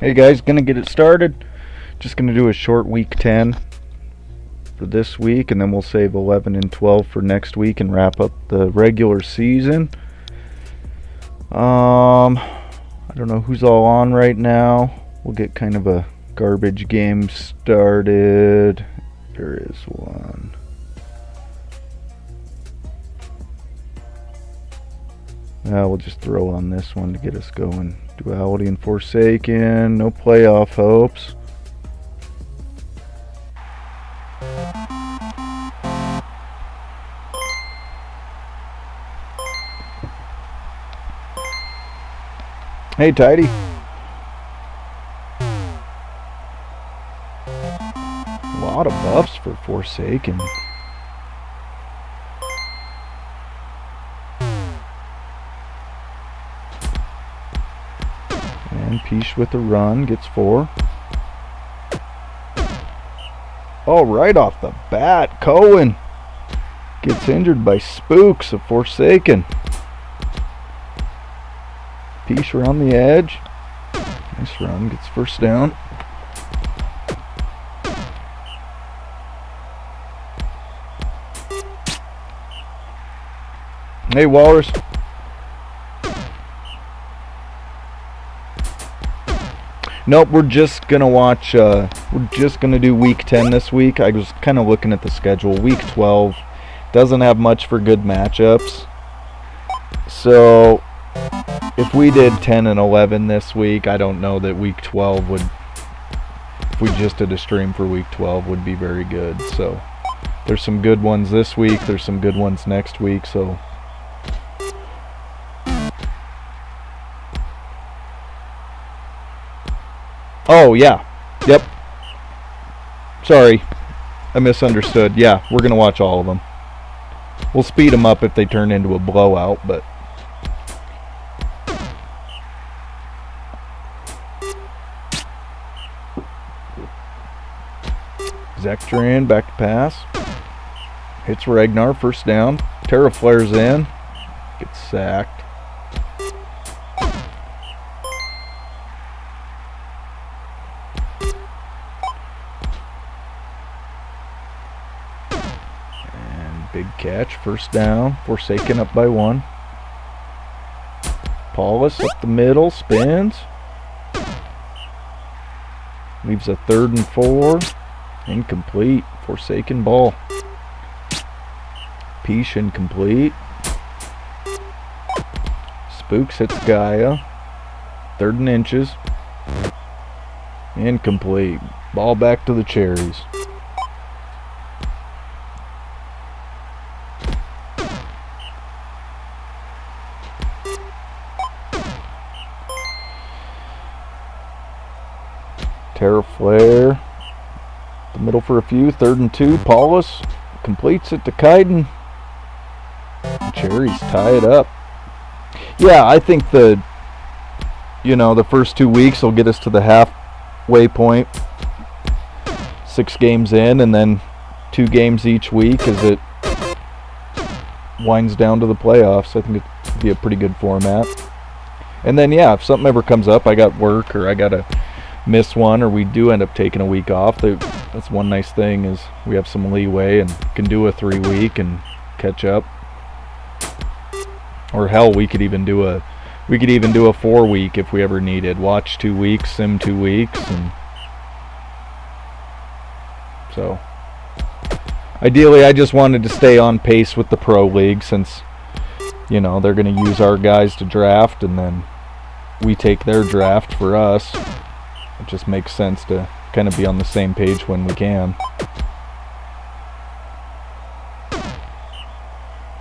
Hey guys, gonna get it started. Just gonna do a short week 10 for this week, and then we'll save 11 and 12 for next week and wrap up the regular season. I don't know who's all on right now. We'll get kind of a garbage game started. There is one. We'll just throw on this one to get us going. Duality and Forsaken, no playoff hopes. Hey, Tidy. A lot of buffs for Forsaken. And Peace with a run, gets 4. Oh, right off the bat, Cohen gets injured by Spooks of Forsaken. Peace around the edge. Nice run, gets first down. Hey, Walrus. Nope, we're just gonna watch, we're just gonna do week 10 this week. I was kind of looking at the schedule. Week 12 doesn't have much for good matchups. So, if we did 10 and 11 this week, I don't know that week 12 would, if we just did a stream for week 12, would be very good. So, there's some good ones this week, there's some good ones next week, so. Oh, yeah. Yep. Sorry. I misunderstood. Yeah, we're going to watch all of them. We'll speed them up if they turn into a blowout, but. Zectran, back to pass. Hits Ragnar, first down. Terra flares in. Gets sacked. Big catch, first down. Forsaken up by 1. Paulus up the middle, spins. Leaves a 3rd and 4. Incomplete. Forsaken ball. Peace incomplete. Spooks hits Gaia. 3rd and inches. Incomplete. Ball back to the Cherries. Terra Flare. The middle for a few. 3rd and 2. Paulus completes it to Kaiden. The Cherries tie it up. Yeah, I think the first 2 weeks will get us to the halfway point. 6 games in, and then 2 games each week as it winds down to the playoffs. I think it'd be a pretty good format. And then, yeah, if something ever comes up, I got work or I got to miss one, or we do end up taking a week off, that's one nice thing is we have some leeway and can do a 3-week and catch up. Or hell, we could even do a 4-week if we ever needed. Watch 2 weeks, sim 2 weeks, and so ideally I just wanted to stay on pace with the pro league since they're going to use our guys to draft and then we take their draft for us. It just makes sense to kind of be on the same page when we can.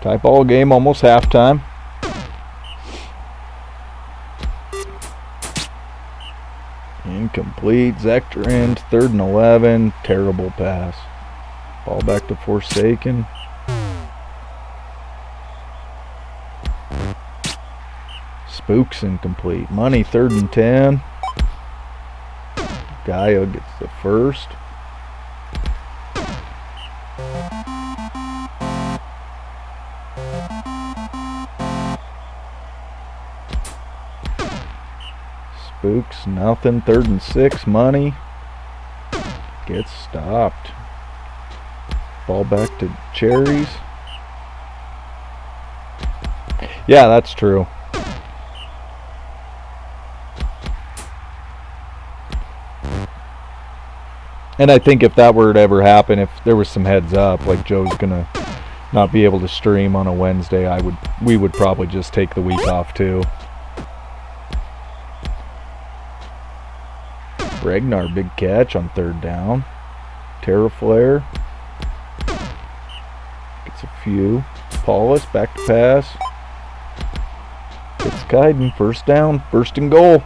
Tie ball game, almost halftime. Incomplete. Zectran, 3rd and 11. Terrible pass. Ball back to Forsaken. Spooks incomplete. Money, 3rd and 10. Gaia gets the first. Spooks, nothing. 3rd and 6, Money. Gets stopped. Ball back to Cherries. Yeah, that's true. And I think if that were to ever happen, if there was some heads up, like Joe's gonna not be able to stream on a Wednesday, we would probably just take the week off too. Ragnar, big catch on 3rd down. Terra Flare gets a few. Paulus back to pass. It's Kaiden, 1st down, 1st and goal.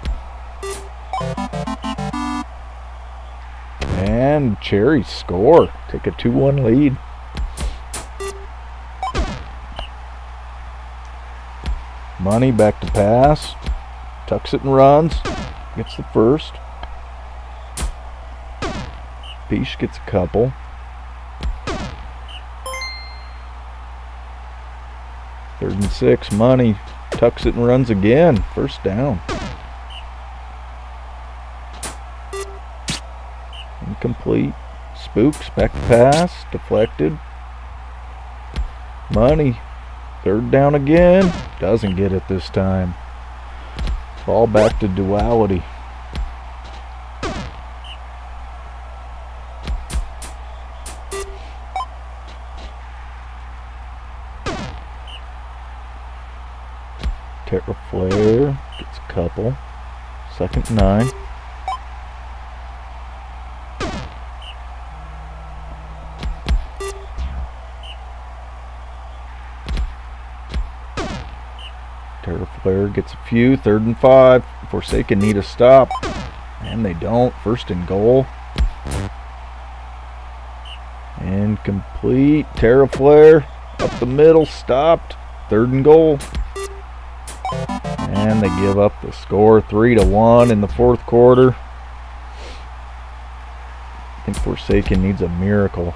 And Cherry score. Take a 2-1 lead. Money back to pass. Tucks it and runs. Gets the 1st. Peach gets a couple. Third and 6. Money tucks it and runs again. 1st down. Incomplete. Spooks back to pass. Deflected. Money. 3rd down again. Doesn't get it this time. Ball back to Duality. Terra Flare gets a couple. 2nd and 9. Terra Flare gets a few. 3rd and 5. Forsaken need a stop. And they don't. 1st and goal. Incomplete. Terra Flare up the middle. Stopped. 3rd and goal. And they give up the score. 3-1 in the 4th quarter. I think Forsaken needs a miracle.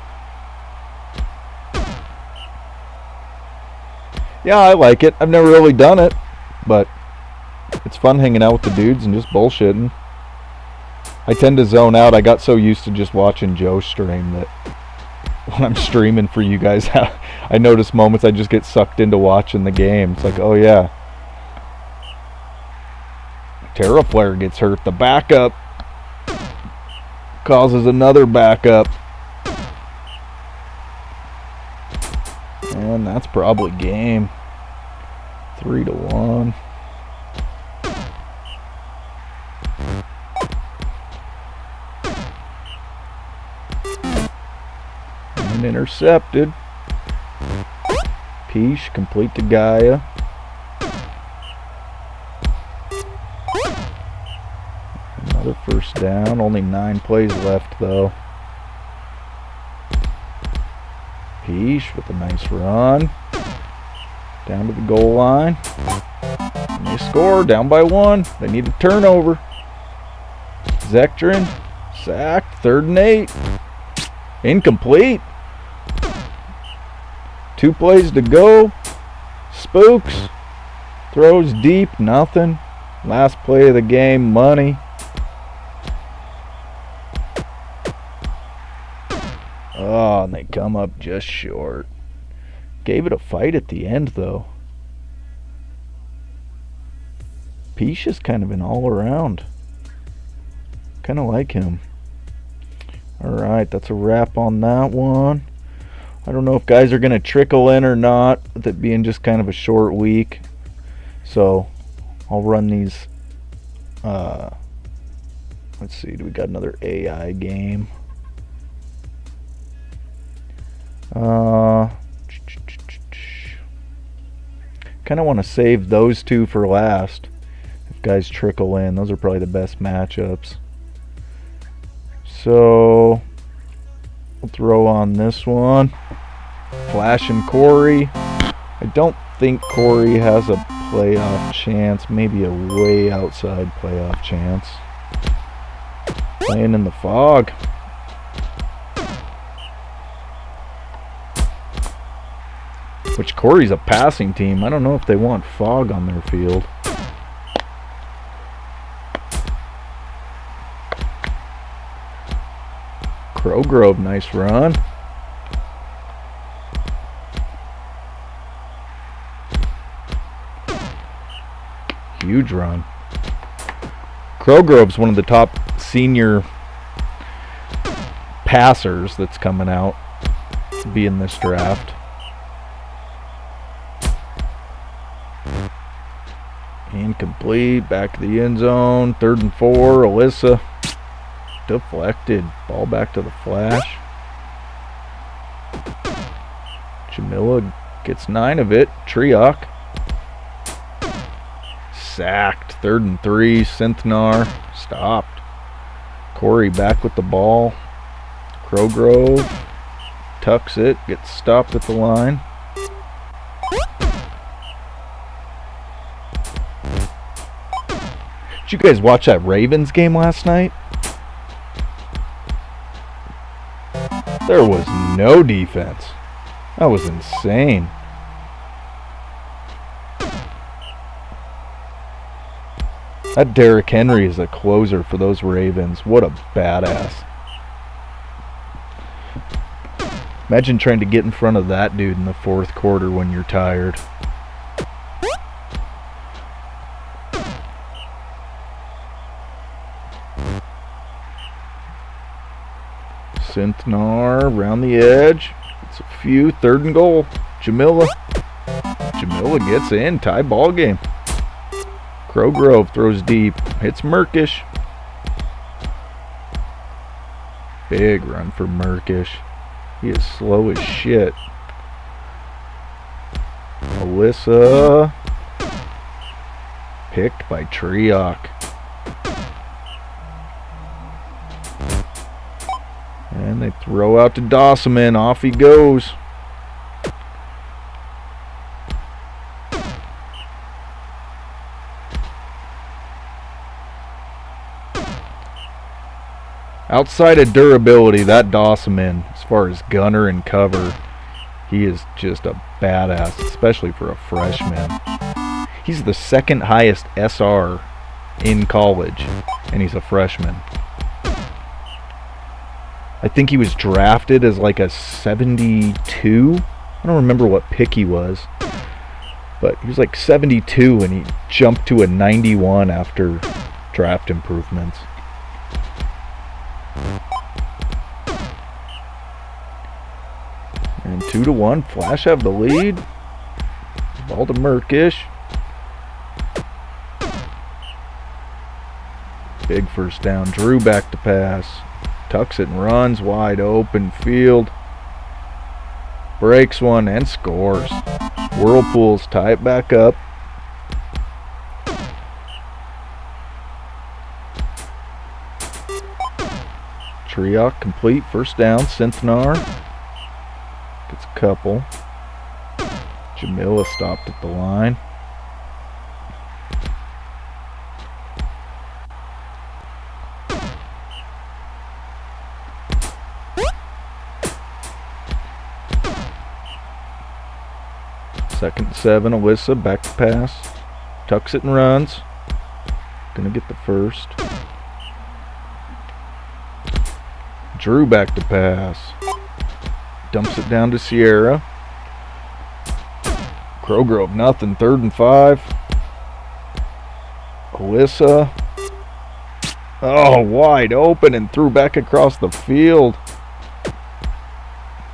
Yeah, I like it. I've never really done it, but it's fun hanging out with the dudes and just bullshitting. I tend to zone out. I got so used to just watching Joe stream that when I'm streaming for you guys, I notice moments I just get sucked into watching the game. It's like, oh yeah. Terra Flare gets hurt. The backup causes another backup. And that's probably game. 3-1. And intercepted. Peach complete to Gaia. Another 1st down. Only 9 plays left though. Peach with a nice run. Down to the goal line. And they score. Down by 1. They need a turnover. Zektrin sacked. 3rd and 8. Incomplete. 2 plays to go. Spooks throws deep. Nothing. Last play of the game. Money. Oh, and they come up just short. Gave it a fight at the end, though. Peach is kind of an all-around. Kind of like him. Alright, that's a wrap on that one. I don't know if guys are going to trickle in or not, with it being just kind of a short week. So, I'll run these. Let's see, do we got another AI game? Kind of want to save those 2 for last. If guys trickle in, those are probably the best matchups. So we'll throw on this one. Flash and Corey. I don't think Corey has a playoff chance. Maybe a way outside playoff chance. Playing in the fog. Which Corey's a passing team. I don't know if they want fog on their field. Crowgrove, nice run. Huge run. Crowgrove's one of the top senior passers that's coming out to be in this draft. Incomplete, back to the end zone, 3rd and 4, Alyssa. Deflected, ball back to the flash. Jamila gets 9 of it, Triok. Sacked, 3rd and 3, Synthnar, stopped. Corey back with the ball. Crowgrove tucks it, gets stopped at the line. Did you guys watch that Ravens game last night? There was no defense. That was insane. That Derrick Henry is a closer for those Ravens. What a badass. Imagine trying to get in front of that dude in the 4th quarter when you're tired. Synthnar around the edge. It's a few. 3rd and goal. Jamila. Jamila gets in. Tie ball game. Crowgrove throws deep. Hits Merkish. Big run for Merkish. He is slow as shit. Alyssa. Picked by Triok. And they throw out to Dossaman. Off he goes. Outside of durability, that Dossaman, as far as gunner and cover, he is just a badass, especially for a freshman. He's the 2nd highest SR in college, and he's a freshman. I think he was drafted as like a 72. I don't remember what pick he was, but he was like 72 and he jumped to a 91 after draft improvements. And 2-1, Flash have the lead. Ball to Merkish. Big first down. Drew back to pass. Tucks it and runs, wide open field. Breaks one and scores. Whirlpools tie it back up. Triok complete, 1st down. Synthnar gets a couple. Jamila stopped at the line. Second and 7, Alyssa back to pass. Tucks it and runs. Gonna get the first. Drew back to pass. Dumps it down to Sierra. Crowgrove nothing. 3rd and 5. Alyssa. Oh, wide open and threw back across the field.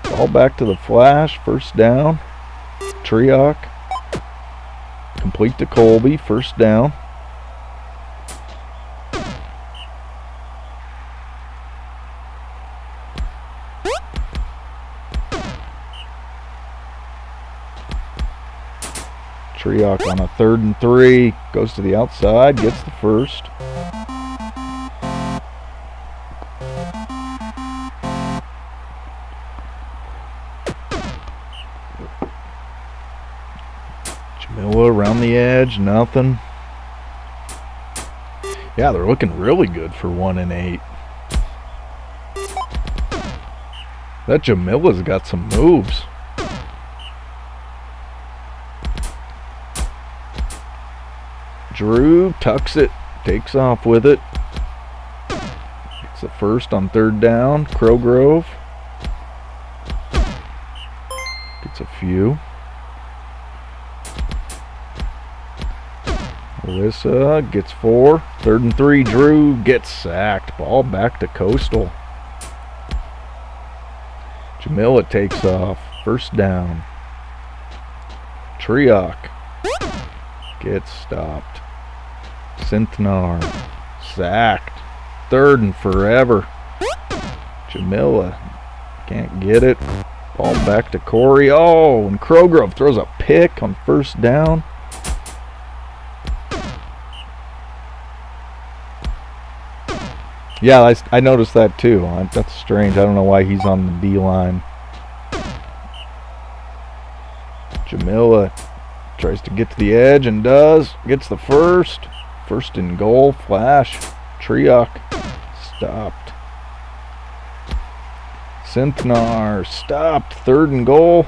Ball back to the Flash. 1st down. Triok. Complete to Colby. 1st down. Triok on a 3rd and 3. Goes to the outside. Gets the first. Jamila around the edge, nothing. Yeah, they're looking really good for 1 and 8. That Jamila's got some moves. Drew tucks it, takes off with it. It's the first on third down. Crowgrove gets a few. Alyssa gets 4. 3rd and 3. Drew gets sacked. Ball back to Coastal. Jamila takes off. First down. Trioc gets stopped. Synthnar sacked. 3rd and forever. Jamila can't get it. Ball back to Corey. Oh, and Crowgrove throws a pick on first down. Yeah, I noticed that too. That's strange. I don't know why he's on the D-line. Jamila tries to get to the edge and does. Gets the first. 1st and goal. Flash. Trioc stopped. Synthnar stopped. 3rd and goal.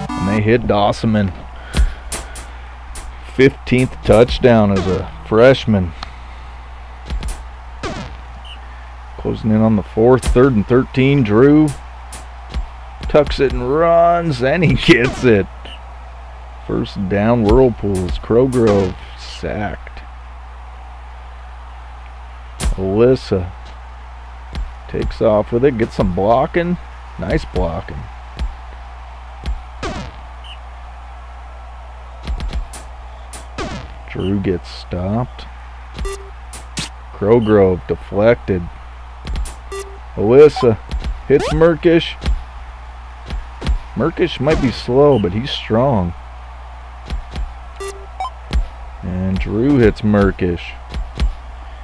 And they hit Dossaman. 15th touchdown as a freshman. Closing in on the 4th. 3rd and 13. Drew tucks it and runs, and he gets it. First down, Whirlpools. Crowgrove sacked. Alyssa takes off with it. Gets some blocking. Nice blocking. Drew gets stopped. Crowgrove deflected. Alyssa hits Merkish. Merkish might be slow, but he's strong. And Drew hits Merkish.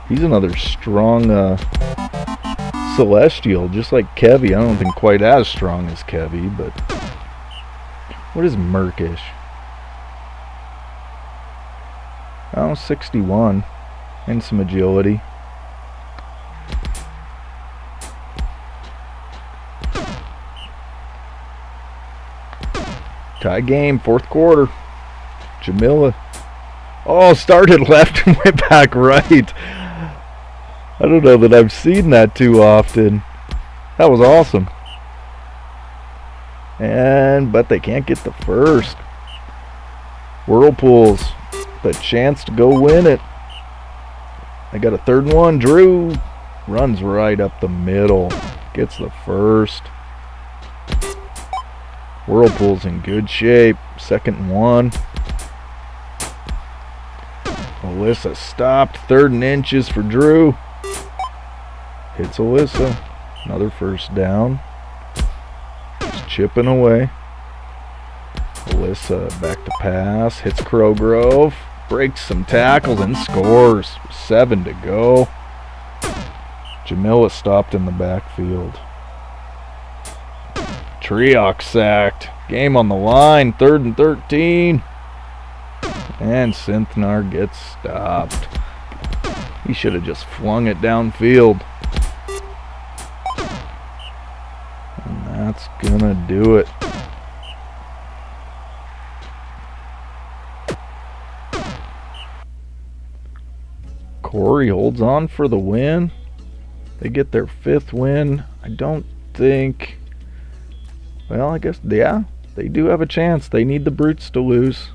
He's another strong Celestial, just like Kevy. I don't think quite as strong as Kevy, but what is Merkish? Oh, 61 and some agility. Tie game, 4th quarter. Jamila. Oh, started left and went back right. I don't know that I've seen that too often. That was awesome. But they can't get the first. Whirlpools, the chance to go win it. They got a 3rd and 1. Drew runs right up the middle. Gets the first. Whirlpool's in good shape. 2nd and 1. Alyssa stopped. 3rd and inches for Drew. Hits Alyssa. Another first down. Just chipping away. Alyssa back to pass. Hits Crowgrove. Breaks some tackles and scores. 7 to go. Jamila stopped in the backfield. Trioc sacked. Game on the line. 3rd and 13. And Synthnar gets stopped. He should have just flung it downfield. And that's gonna do it. Corey holds on for the win. They get their 5th win. I don't think... Well, I guess, yeah, they do have a chance. They need the Brutes to lose.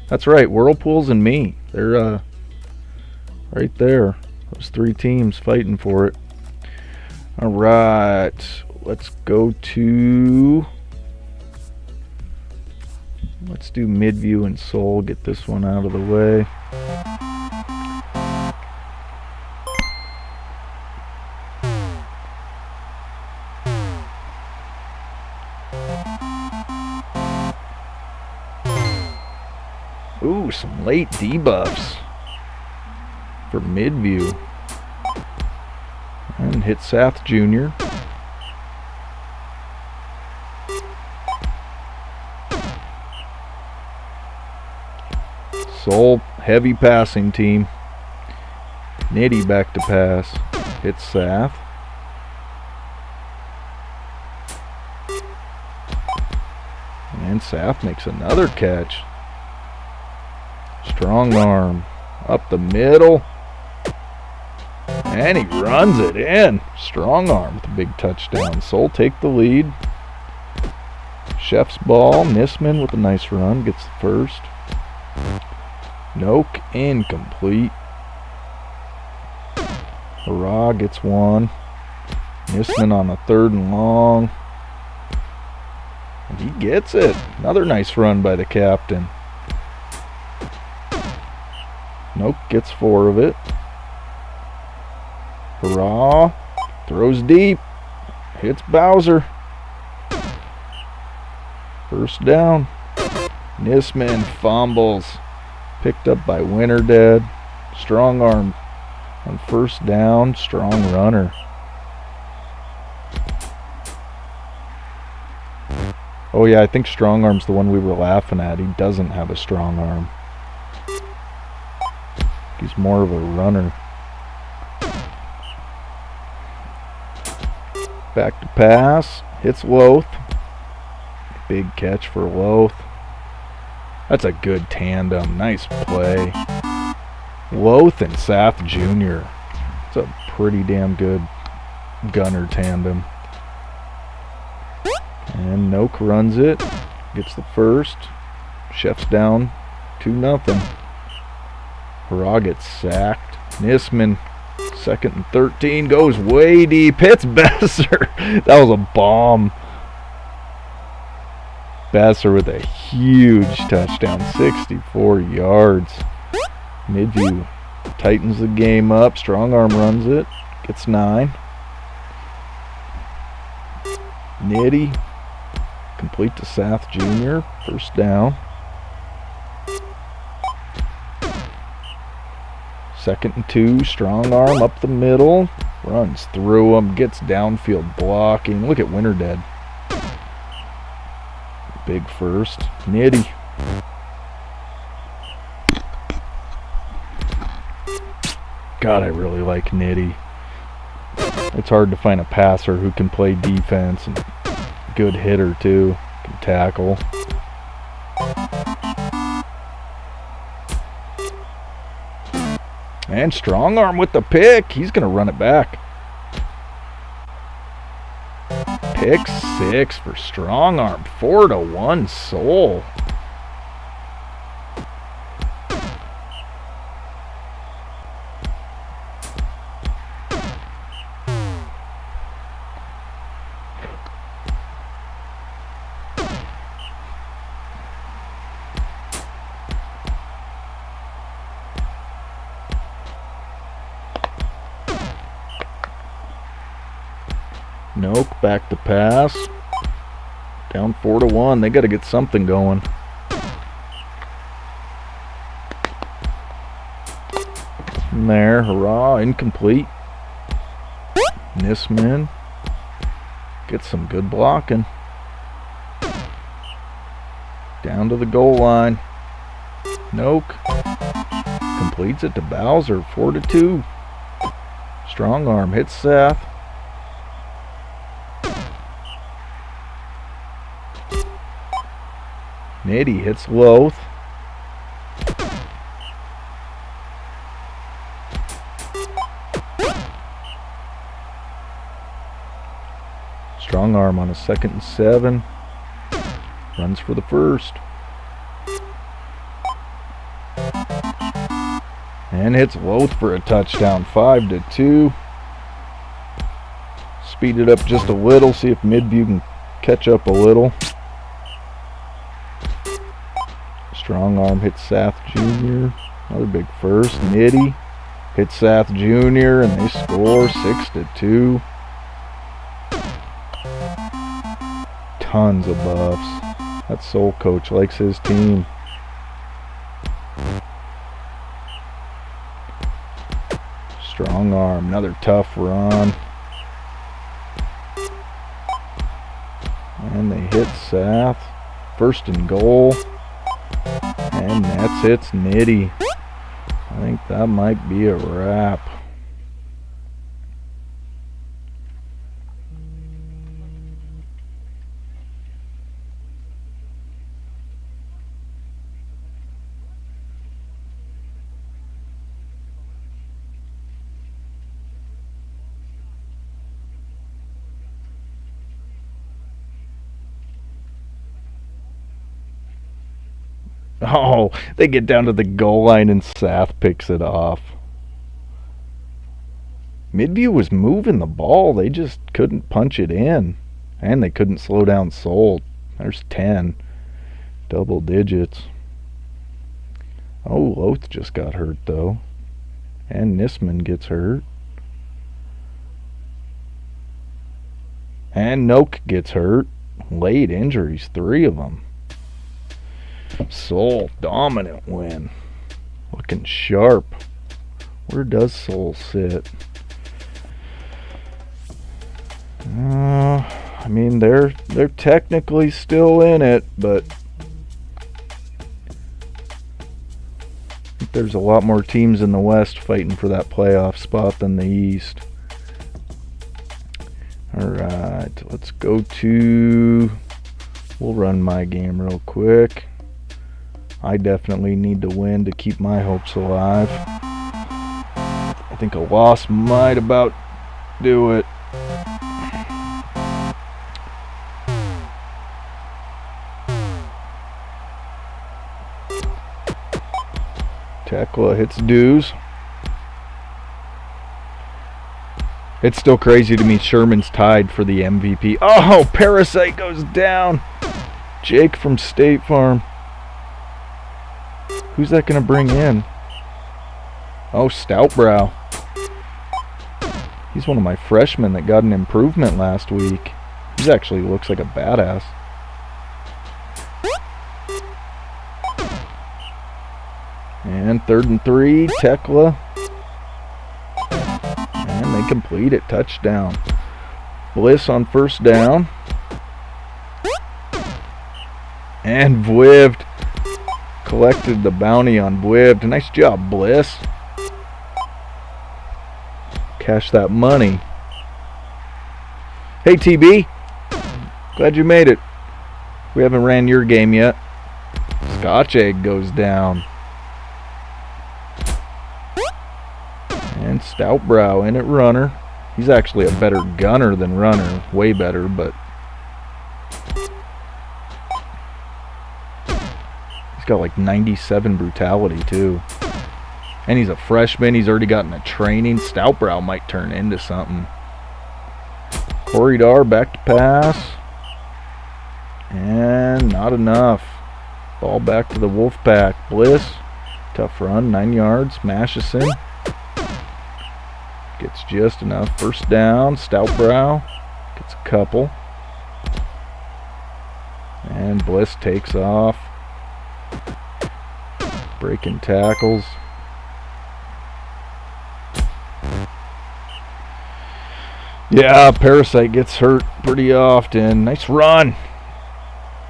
That's right, Whirlpools and me. They're right there. Those 3 teams fighting for it. All right, let's go to... Let's do Midview and Seoul. Get this one out of the way. Ooh, some late debuffs for Midview. And hit Sath Jr. Seoul, heavy passing team. Nitty back to pass. Hits Sath. And Sath makes another catch. Strong arm up the middle. And he runs it in. Strong arm with a big touchdown. Soul take the lead. Chef's ball. Nisman with a nice run. Gets the first. Noke incomplete. Hurrah gets one. Nisman on a 3rd and long. And he gets it. Another nice run by the captain. Noke gets 4 of it. Hurrah. Throws deep. Hits Bowser. First down. Nisman fumbles. Picked up by Winterdad. Strong arm on first down. Strong runner. Oh yeah, I think strong arm's the one we were laughing at. He doesn't have a strong arm. He's more of a runner. Back to pass. Hits Loth. Big catch for Loth. That's a good tandem. Nice play. Loth and Sath Jr. It's a pretty damn good gunner tandem. And Noke runs it. Gets the first. Chef's down 2-0. Hurrah gets sacked. Nisman, 2nd and 13, goes way deep. Hits Besser. That was a bomb. Besser with a huge touchdown, 64 yards. Midview tightens the game up. Strong arm runs it. Gets 9. Nitty. Complete to Sath Jr. First down. 2nd and 2. Strong arm up the middle. Runs through him. Gets downfield blocking. Look at Winterdad. Big first. Nitty. God, I really like Nitty. It's hard to find a passer who can play defense and good hitter too. Can tackle. And strong arm with the pick. He's going to run it back. Pick 6 for strong arm. 4-1 Soul. Noke back to pass. Down 4-1. They got to get something going. From there, hurrah, incomplete. Nisman gets some good blocking. Down to the goal line. Noke completes it to Bowser. 4-2. Strong arm hits Seth. Nitty hits Loth. Strong arm on a 2nd and 7. Runs for the first. And hits Loth for a touchdown. 5-2. Speed it up just a little. See if Midview can catch up a little. Strong arm hits Sath Jr. Another big first. Nitty hits Sath Jr. and they score 6-2. Tons of buffs. That Soul coach likes his team. Strong arm. Another tough run. And they hit Sath. 1st and goal. And that's it, Nitty. I think that might be a wrap. Oh, they get down to the goal line and Sath picks it off. Midview was moving the ball. They just couldn't punch it in. And they couldn't slow down Soul. There's 10. Double digits. Oh, Loth just got hurt, though. And Nisman gets hurt. And Noak gets hurt. Late injuries, 3 of them. Soul, dominant win. Looking sharp. Where does Soul sit? I mean, they're technically still in it, but there's a lot more teams in the West fighting for that playoff spot than the East. Alright, let's go to... We'll run my game real quick. I definitely need to win to keep my hopes alive. I think a loss might about do it. Tekla hits dues. It's still crazy to me Sherman's tied for the MVP. Oh, Parasite goes down. Jake from State Farm. Who's that going to bring in? Oh, Stoutbrow. He's one of my freshmen that got an improvement last week. He actually looks like a badass. And 3rd and 3, Tekla. And they complete it. Touchdown. Bliss on first down. And Vwivd collected the bounty on Vwivd. Nice job, Bliss. Cash that money. Hey, TB. Glad you made it. We haven't ran your game yet. Scotch Egg goes down. And Stoutbrow in at runner. He's actually a better gunner than runner. Way better, but he's got like 97 brutality too. And he's a freshman. He's already gotten a training. Stoutbrow might turn into something. Corridor back to pass. And not enough. Ball back to the Wolfpack. Bliss. Tough run. 9 yards. Matheson. Gets just enough. First down. Stoutbrow. Gets a couple. And Bliss takes off. Breaking tackles. Yeah, Parasite gets hurt pretty often. Nice run.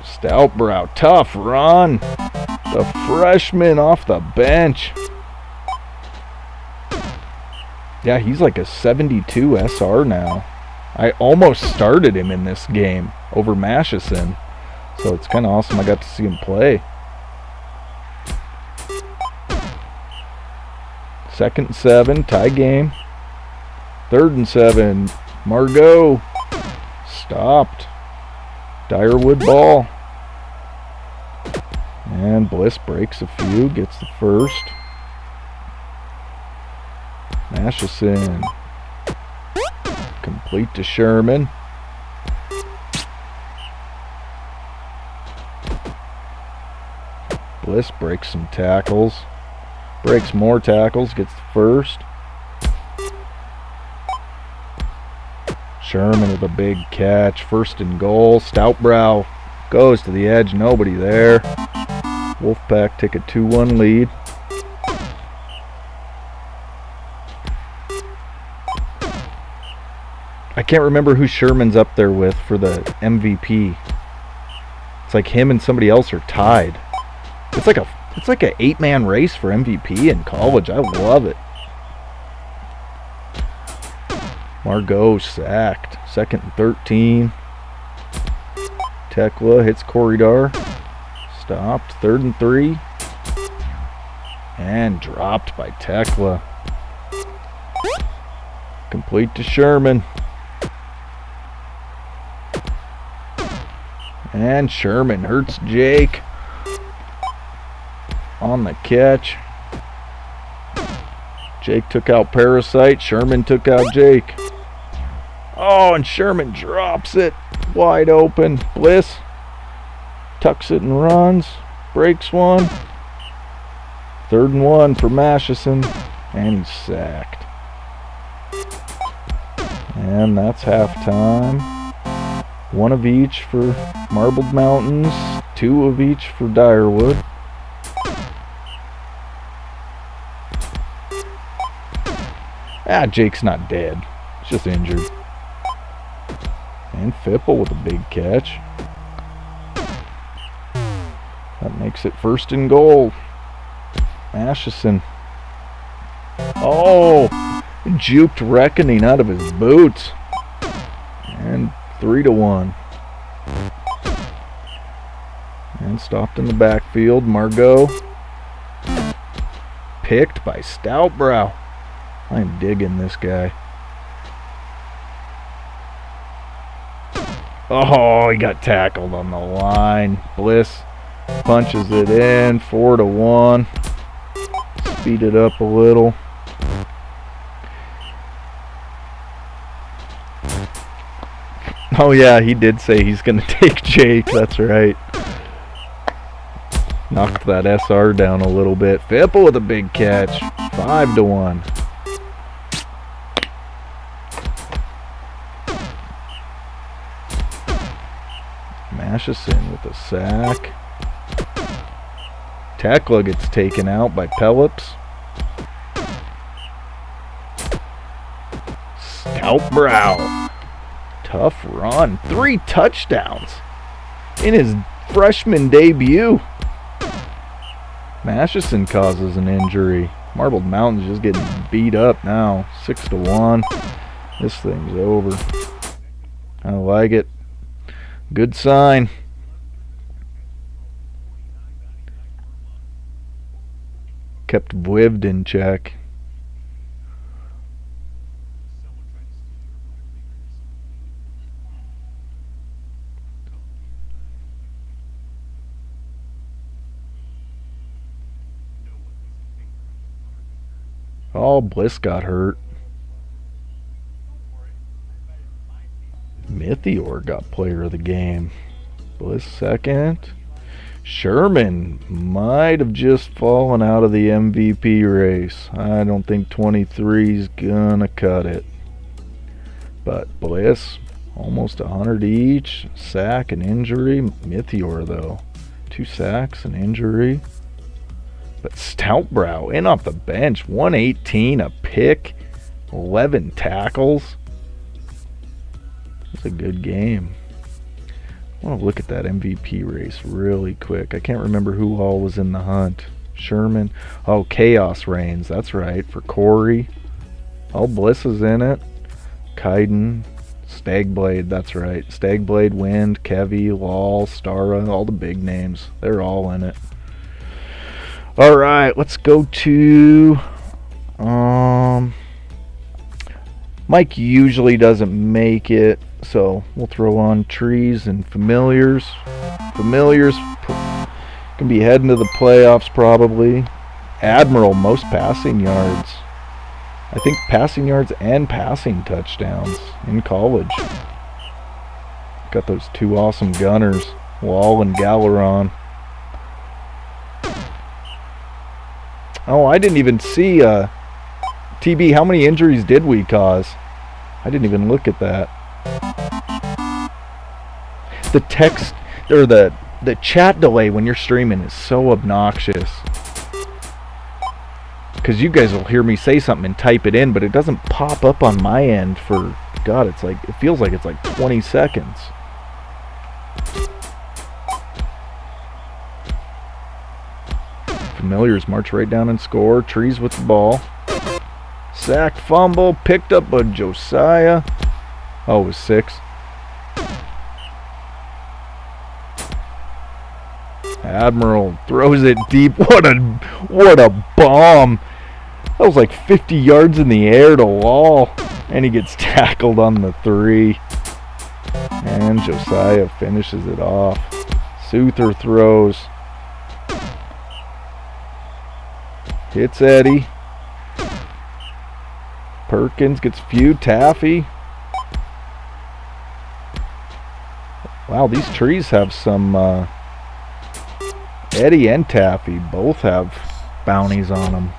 Stoutbrow, tough run. The freshman off the bench. Yeah, he's like a 72 SR now. I almost started him in this game over Matheson. So it's kind of awesome I got to see him play. 2nd and 7, tie game. 3rd and 7, Margot. Stopped. Dyerwood ball. And Bliss breaks a few, gets the first. Matheson. Complete to Sherman. Bliss breaks some tackles. Breaks more tackles, gets the first. Sherman with a big catch. 1st and goal. Stoutbrow goes to the edge. Nobody there. Wolfpack take a 2-1 lead. I can't remember who Sherman's up there with for the MVP. It's like him and somebody else are tied. It's like a 8-man race for MVP in college. I love it. Margot sacked. 2nd and 13. Tekla hits Corridor. Stopped. 3rd and 3. And dropped by Tekla. Complete to Sherman. And Sherman hurts Jake. on the catch. Jake took out Parasite. Sherman took out Jake. Oh, and Sherman drops it wide open. Bliss tucks it and runs. Breaks one. 3rd and 1 for Matheson. And he's sacked. And that's halftime. 1 of each for Marbled Mountains. 2 of each for Direwood. Jake's not dead. He's just injured. And Fipple with a big catch. That makes it 1st and goal. Matheson. Oh! Juked Reckoning out of his boots. And 3-1. And stopped in the backfield. Margot. Picked by Stoutbrow. I'm digging this guy. Oh, he got tackled on the line. Bliss punches it in. 4-1. Speed it up a little. Oh yeah, he did say he's going to take Jake. That's right. Knocked that SR down a little bit. Fipple with a big catch. 5-1. Matheson with a sack. Tekla gets taken out by Pellips. Stoutbrow. Tough run. 3 touchdowns in his freshman debut. Matheson causes an injury. Marbled Mountains just getting beat up now. 6-1. This thing's over. I like it. Good sign. Kept Wivd in check. Oh, Bliss got hurt. Mythior got player of the game. Bliss 2nd. Sherman might have just fallen out of the MVP race. I don't think 23's gonna cut it. But Bliss, almost 100 each. Sack and injury. Mythior, though. 2 sacks and injury. But Stoutbrow in off the bench. 118, a pick. 11 tackles. It's a good game. I want to look at that MVP race really quick. I can't remember who all was in the hunt. Sherman. Oh, Chaos Reigns. That's right. For Corey. Oh, Bliss is in it. Kaiden. Stagblade. That's right. Stagblade, Wind, Kevy, Lal, Stara. All the big names. They're all in it. All right. Let's go to... Mike usually doesn't make it, so we'll throw on Trees and Familiars. Familiars can be heading to the playoffs probably. Admiral, most passing yards. I think passing yards and passing touchdowns in college. Got those 2 awesome gunners, Wall and Galeron. Oh, I didn't even see TB, how many injuries did we cause? I didn't even look at that. The text or the chat delay when you're streaming is so obnoxious. Because you guys will hear me say something and type it in, but it doesn't pop up on my end for, God, it's like, it feels like it's like 20 seconds. Familiars march right down and score. Trees with the ball. Sacked, fumble, picked up by Josiah. Oh, it was 6. Admiral throws it deep. What a bomb. That was like 50 yards in the air to Lal. And he gets tackled on the 3. And Josiah finishes it off. Souther throws. Hits Eddie. Perkins gets few. Taffy. Wow, these trees have some... Eddie and Taffy both have bounties on them.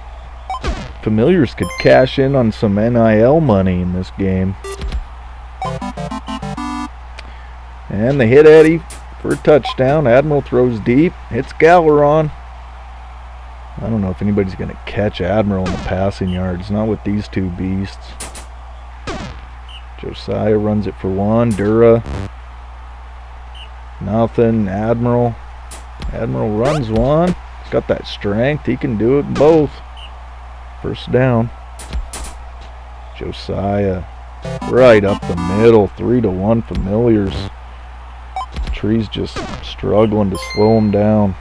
Familiars could cash in on some NIL money in this game. And they hit Eddie for a touchdown. Admiral throws deep. Hits Galeron. I don't know if anybody's going to catch Admiral in the passing yards. Not with these two beasts. Josiah runs it for one. Dura. Nothing. Admiral. Admiral runs one. He's got that strength. He can do it both. First down. Josiah. Right up the middle. 3-1 Familiars. Tree's just struggling to slow him down.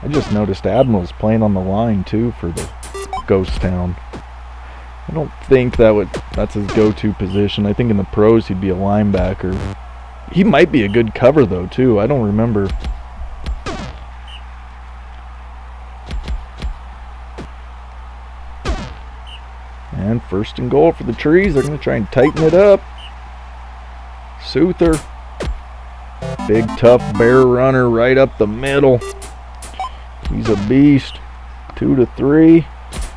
I just noticed Admiral's playing on the line too for the Ghost Town. I don't think that's his go-to position. I think in the pros he'd be a linebacker. He might be a good cover though too. I don't remember. And first and goal for the Trees. They're going to try and tighten it up. Souther. Big tough bear runner right up the middle. He's a beast. 2-3.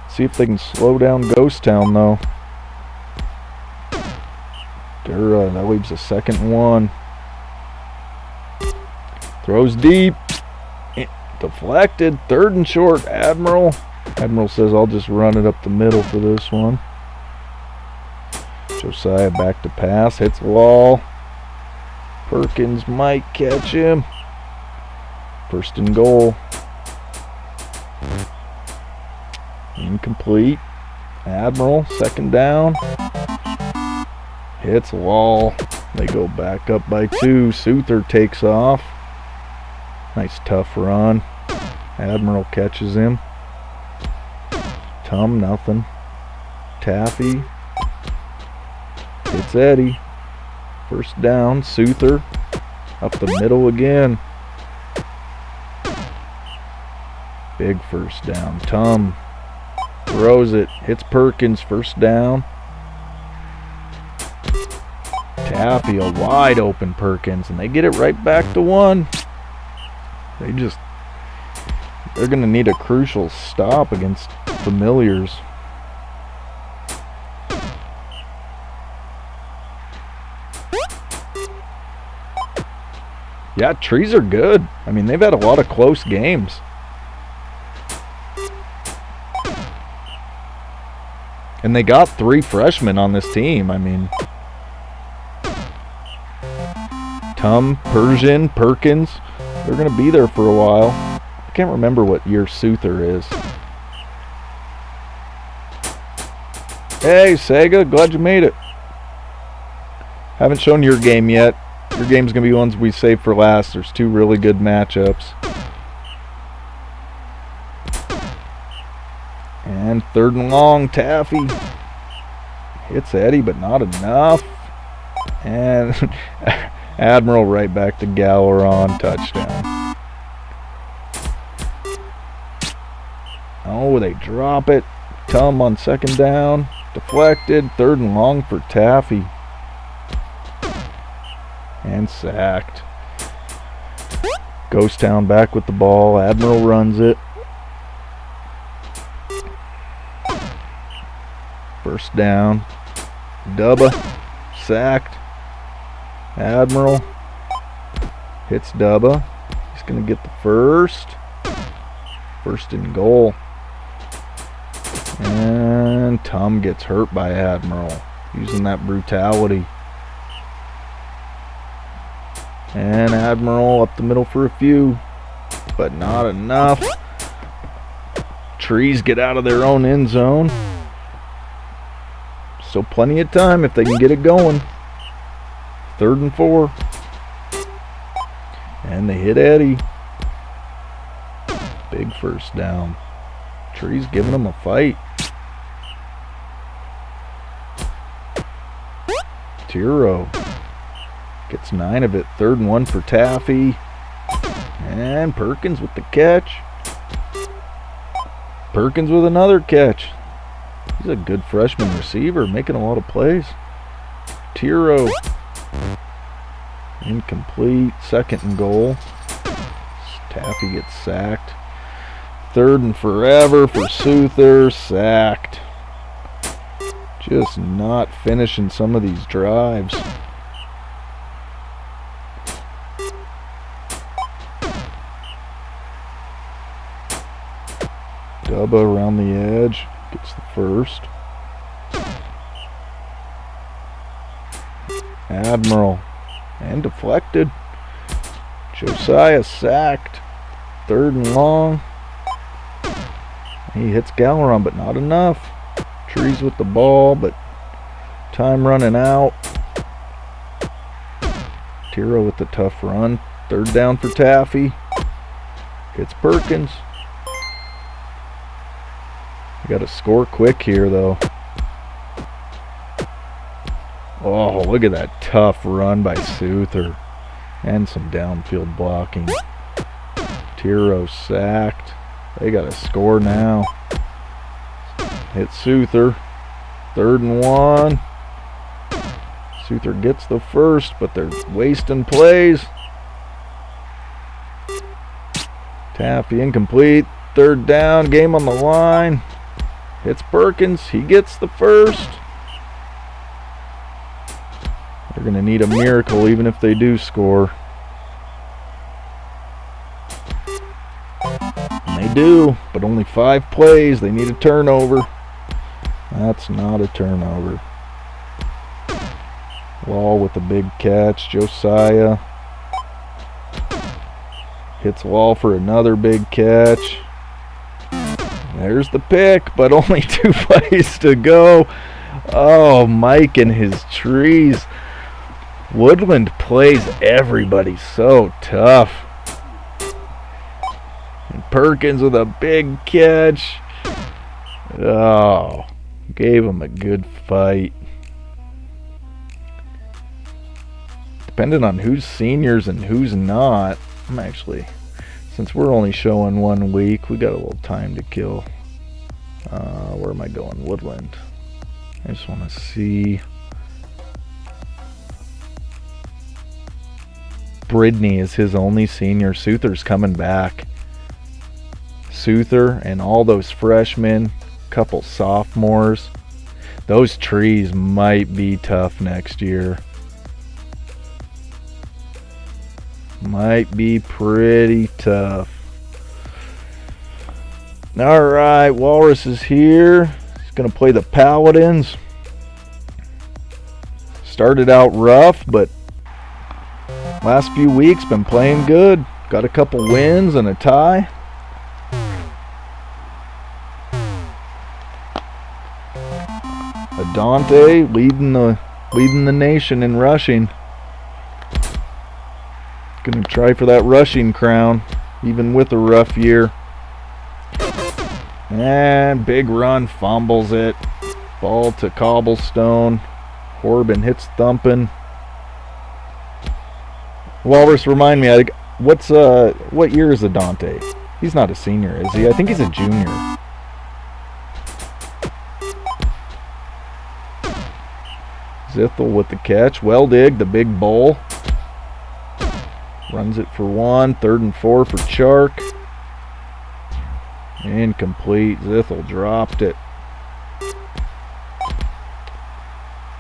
See if they can slow down Ghost Town though. Dura, that leaves a second one. Throws deep. Deflected. 3rd and short. Admiral. Admiral says, I'll just run it up the middle for this one. Josiah back to pass. Hits wall. Perkins might catch him. First and goal. Incomplete. Admiral, second down. Hits wall. They go back up by 2. Souther takes off. Nice tough run. Admiral catches him. Tum, nothing. Taffy. Hits Eddie. First down. Souther. Up the middle again. Big first down. Tum. Throws it. Hits Perkins. First down. Taffy, a wide open Perkins. And they get it right back to 1. They're going to need a crucial stop against Familiars. Yeah, Trees are good. I mean, they've had a lot of close games. And they got 3 freshmen on this team. I mean, Tum, Persian, Perkins, they're going to be there for a while. I can't remember what year Souther is. Hey, Sega, glad you made it. Haven't shown your game yet. Your game's going to be ones we save for last. There's 2 really good matchups. And 3rd and long, Taffy. Hits Eddie, but not enough. And Admiral right back to Galeron, touchdown. Oh, they drop it. Tum on second down. Deflected. 3rd and long for Taffy. And sacked. Ghost Town back with the ball. Admiral runs it. First down. Dubba. Sacked. Admiral. Hits Dubba. He's going to get the first. First and goal. And Tum gets hurt by Admiral. Using that brutality. And Admiral up the middle for a few. But not enough. Trees get out of their own end zone. Still plenty of time if they can get it going. 3rd and 4. And they hit Eddie. Big first down. Trees giving them a fight. Tiro gets 9 of it. 3rd and 1 for Taffy. And Perkins with the catch. Perkins with another catch. He's a good freshman receiver, making a lot of plays. Tiro. Incomplete. 2nd and goal. Taffy gets sacked. 3rd and forever for Souther. Sacked. Just not finishing some of these drives. Dubba around the edge. Gets the first. Admiral. And deflected. Josiah sacked. 3rd and long. He hits Galleron, but not enough. Trees with the ball, but time running out. Tiro with the tough run. 3rd down for Taffy. Hits Perkins. Got to score quick here, though. Oh, look at that tough run by Souther. And some downfield blocking. Tiro sacked. They got to score now. Hit Souther. 3rd and 1. Souther gets the first, but they're wasting plays. Taffy incomplete. 3rd down. Game on the line. Hits Perkins. He gets the first. They're going to need a miracle even if they do score. And they do, but only 5 plays. They need a turnover. That's not a turnover. Wall with a big catch. Josiah hits Wall for another big catch. There's the pick, but only 2 plays to go. Oh, Mike and his trees. Woodland plays everybody so tough. And Perkins with a big catch. Oh, gave him a good fight. Depending on who's seniors and who's not, I'm actually, since we're only showing 1 week, we got a little time to kill. Where am I going? Woodland. I just want to see. Bridney is his only senior. Souther's coming back. Souther and all those freshmen, couple sophomores. Those trees might be tough next year. Might be pretty tough. Alright, Walrus is here. He's going to play the Paladins. Started out rough, but last few weeks been playing good. Got a couple wins and a tie. Adante leading the nation in rushing. Gonna try for that rushing crown, even with a rough year. And big run, fumbles it. Ball to Cobblestone. Corbin hits thumping. Walrus, remind me, what year is Adante? He's not a senior, is he? I think he's a junior. Zithel with the catch. Weldig, the big bull. Runs it for 1. 3rd and 4 for Chark. Incomplete. Zithel dropped it.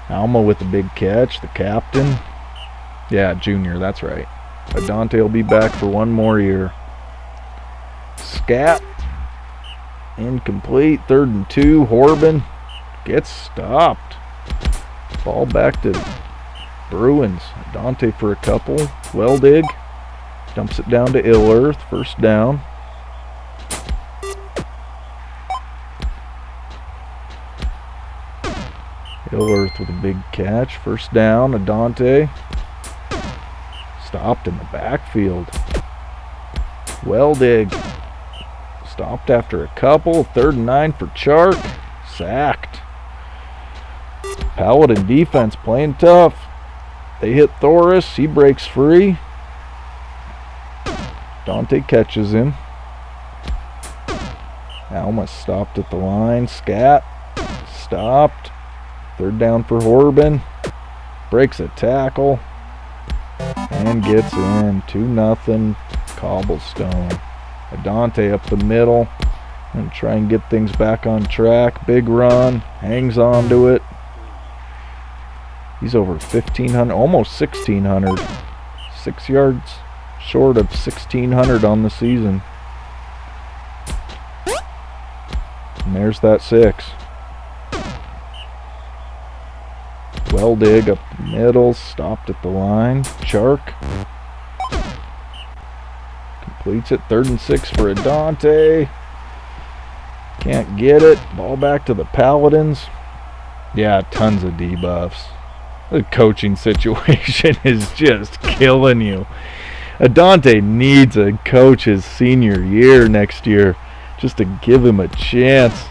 Alma with the big catch. The captain. Yeah, junior. That's right. Adante will be back for 1 more year. Scat. Incomplete. 3rd and 2. Horban gets stopped. Ball back to Bruins. Adante for a couple. Weldig dumps it down to Illerth. 1st down. Illerth with a big catch. 1st down. Adante stopped in the backfield. Weldig stopped after a couple. 3rd and 9 for Chark. Sacked. Paladin defense playing tough. They hit Thoris. He breaks free. Dante catches him. Alma stopped at the line. Scat stopped. Third down for Horban. Breaks a tackle. And gets in. 2-0 Cobblestone. Dante up the middle. And try and get things back on track. Big run. Hangs on to it. He's over 1,500, almost 1,600. 6 yards short of 1,600 on the season. And there's that 6. Weldig up the middle, stopped at the line. Chark completes it. 3rd and 6 for Adante. Can't get it. Ball back to the Paladins. Yeah, tons of debuffs. The coaching situation is just killing you. Adante needs a coach his senior year next year just to give him a chance.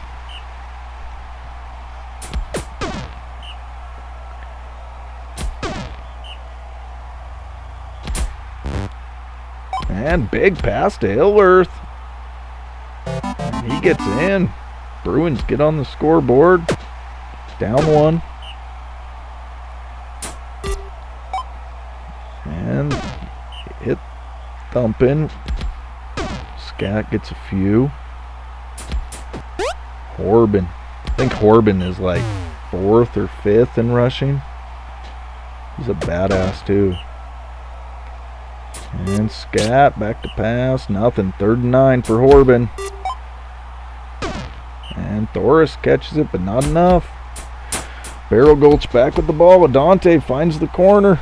And big pass to Ilworth. He gets in. Bruins get on the scoreboard. Down 1. And hit thumping. Scat gets a few. Horban. I think Horban is like 4th or 5th in rushing. He's a badass too. And Scat back to pass. Nothing. 3rd and 9 for Horban. And Thoris catches it, but not enough. Barrel Gulch back with the ball. Adante finds the corner.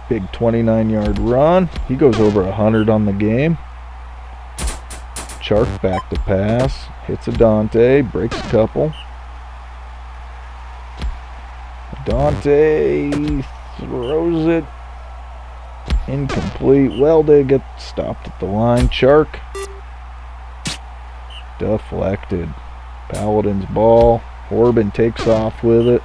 Big 29-yard run. He goes over 100 on the game. Chark back to pass. Hits Adante. Breaks a couple. Adante throws it. Incomplete. Weldig gets stopped at the line. Chark deflected. Paladin's ball. Horban takes off with it.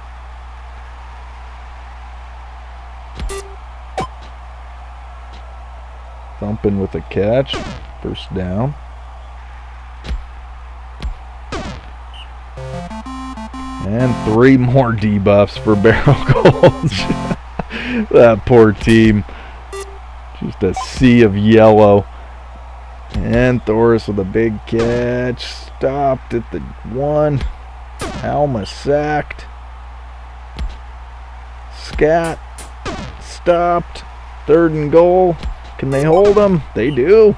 Thumping with a catch. 1st down. And 3 more debuffs for Barrel Gulch. That poor team. Just a sea of yellow. And Thoris with a big catch. Stopped at the 1. Alma sacked. Scat stopped. 3rd and goal. Can they hold them? They do.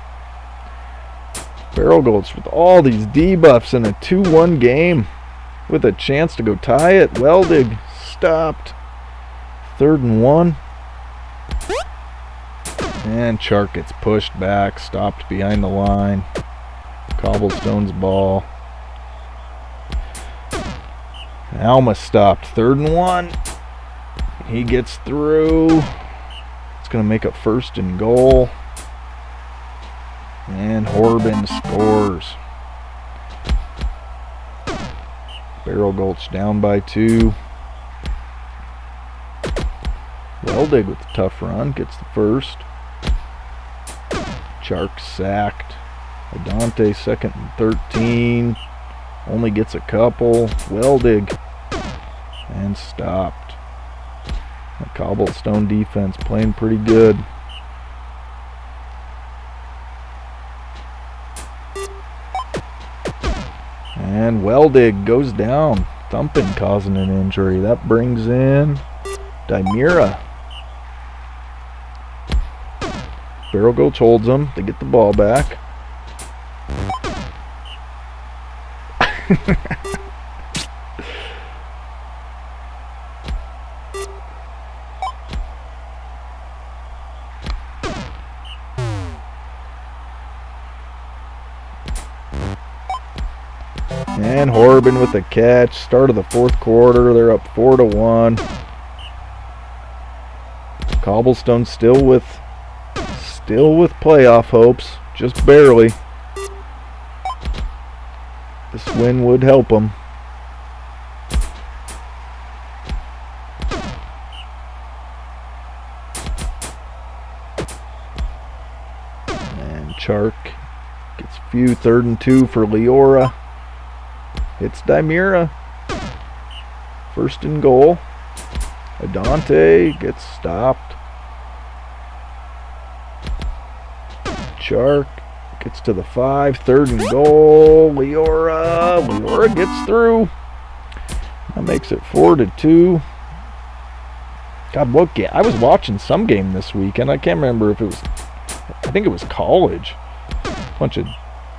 Barrel Gulch with all these debuffs in a 2-1 game with a chance to go tie it. Weldig stopped. 3rd and 1. And Chark gets pushed back, stopped behind the line. Cobblestone's ball. Alma stopped. 3rd and 1. He gets through. It's going to make a 1st and goal. And Horban scores. Barrel Gulch down by 2. Weldig with a tough run. Gets the 1st. Chark sacked. Adante 2nd and 13. Only gets a couple. Weldig. And stopped. The Cobblestone defense playing pretty good. And Weldig goes down. Thumping causing an injury. That brings in Dimira. Barrel Gulch holds them. They get the ball back. And Horban with the catch. Start of the 4th quarter. They're up 4-1. Cobblestone still with playoff hopes. Just barely. This win would help them. Chark gets a few. 3rd and 2 for Leora. Hits Dimira. 1st and goal. Adante gets stopped. Chark gets to the 5. 3rd and goal. Leora gets through. That makes it 4-2. God, what game? I was watching some game this weekend. I can't remember if it was, I think it was college. A bunch of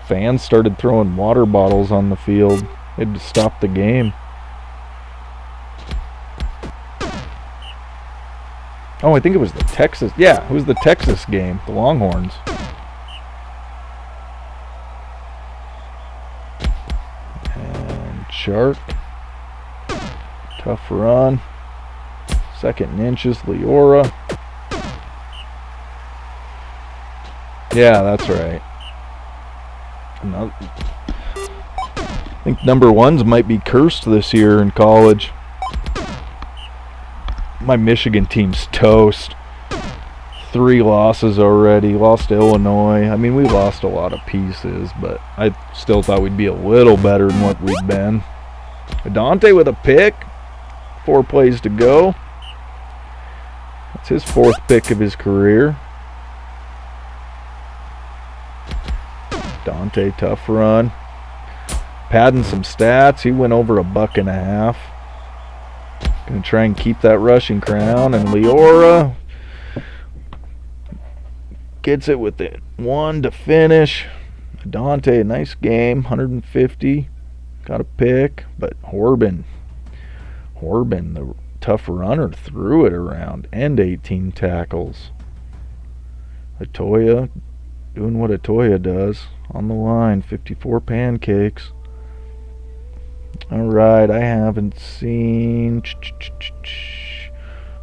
fans started throwing water bottles on the field. They had to stop the game. Oh, I think it was the Texas. Yeah, it was the Texas game, the Longhorns. And Chark. Tough run. 2nd and inches, Leora. Yeah, that's right. I think number 1s might be cursed this year in college. My Michigan team's toast. 3 losses already. Lost to Illinois. I mean, we lost a lot of pieces, but I still thought we'd be a little better than what we'd been. Adante with a pick. 4 plays to go. That's his 4th pick of his career. Dante, tough run. Padding some stats. He went over $1.50. Gonna try and keep that rushing crown. And Leora gets it with it. 1 to finish. Dante, a nice game. 150. Got a pick. But Horbin, the tough runner, threw it around. And 18 tackles. Atoya doing what Atoya does. On the line. 54 pancakes. Alright, I haven't seen...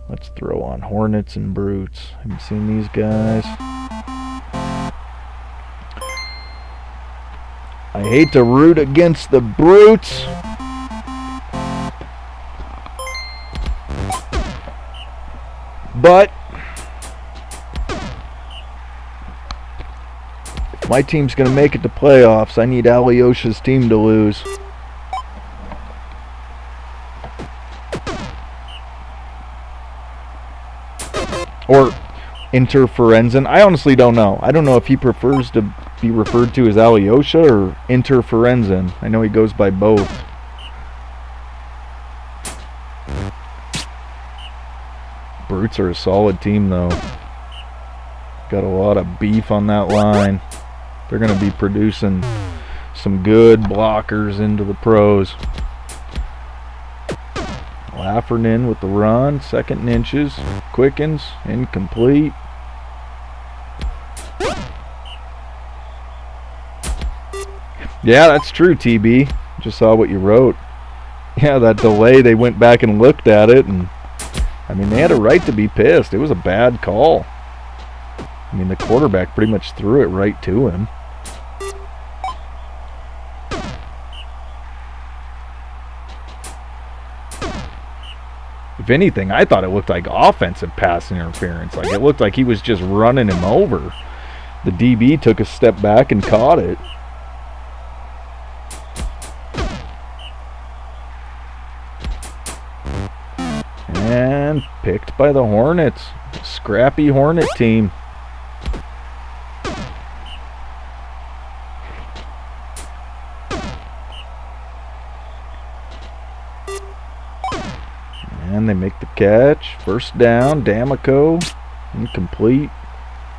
Let's throw on Hornets and Brutes. Haven't seen these guys. I hate to root against the Brutes. But if my team's going to make it to playoffs, I need Alyosha's team to lose. Or Interferenzen. I honestly don't know. I don't know if he prefers to be referred to as Alyosha or Interferenzen. I know he goes by both. Brutes are a solid team, though. Got a lot of beef on that line. They're going to be producing some good blockers into the pros. Laffernan with the run, 2nd and inches, quickens, incomplete. Yeah, that's true, TB. Just saw what you wrote. Yeah, that delay, they went back and looked at it, and I mean, they had a right to be pissed. It was a bad call. I mean, the quarterback pretty much threw it right to him. If anything, I thought it looked like offensive pass interference. Like, it looked like he was just running him over. The DB took a step back and caught it. And picked by the Hornets. Scrappy Hornet team. And they make the catch. 1st down. D'Amico. Incomplete.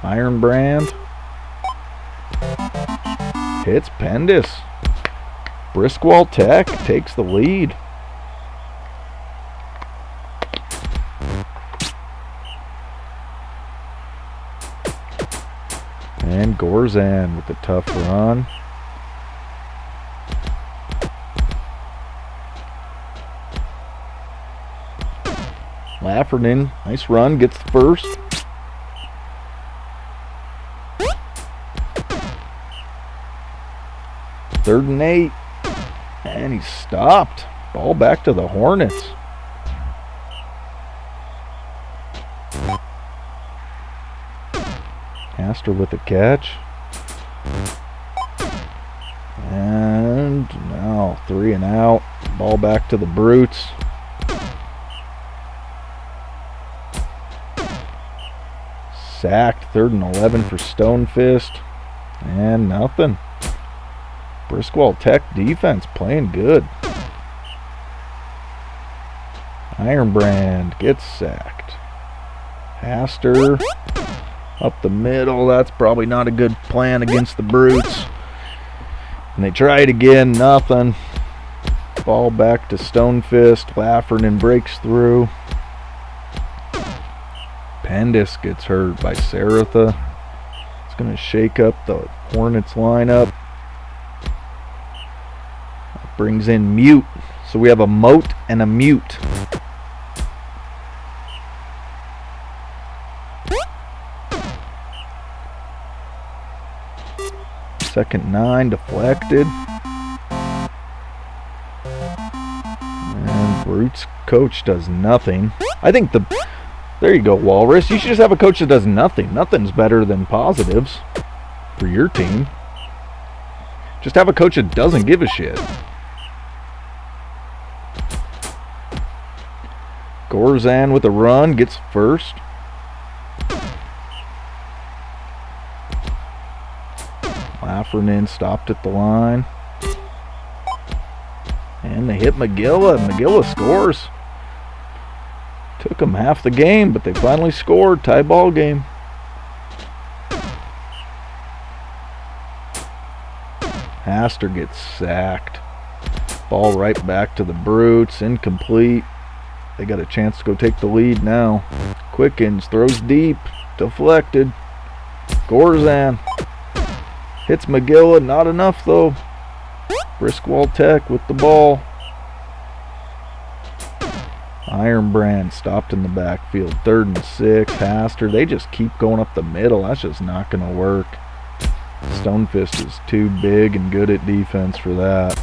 Ironbrand. Hits Pendis. Briskwell Tech takes the lead. And Gorzan with the tough run. Laffernan, nice run, gets the 1st. Third and 8. And he's stopped. Ball back to the Hornets. Astor with the catch. 3 and out. Ball back to the Brutes. Sacked. 3rd and 11 for Stonefist. And nothing. Briscoe Tech defense playing good. Ironbrand gets sacked. Haster up the middle. That's probably not a good plan against the Brutes. And they try it again. Nothing. Ball back to Stonefist. Laffernan breaks through. Pendis gets hurt by Saratha. It's going to shake up the Hornets lineup. That brings in Mute. So we have a Moat and a Mute. Second 9 deflected. And Brutes coach does nothing. I think there you go, Walrus. You should just have a coach that does nothing. Nothing's better than positives for your team. Just have a coach that doesn't give a shit. Gorzan with a run, gets first. Laffernan stopped at the line. And they hit McGilla. McGilla scores. Took them half the game, but they finally scored. Tie ball game. Haster gets sacked. Ball right back to the Brutes. Incomplete. They got a chance to go take the lead now. Quickens throws deep. Deflected. Gorzan hits McGilla. Not enough though. Briscoe Tech with the ball. Ironbrand stopped in the backfield. 3rd and 6. Haster. They just keep going up the middle. That's just not going to work. Stonefist is too big and good at defense for that.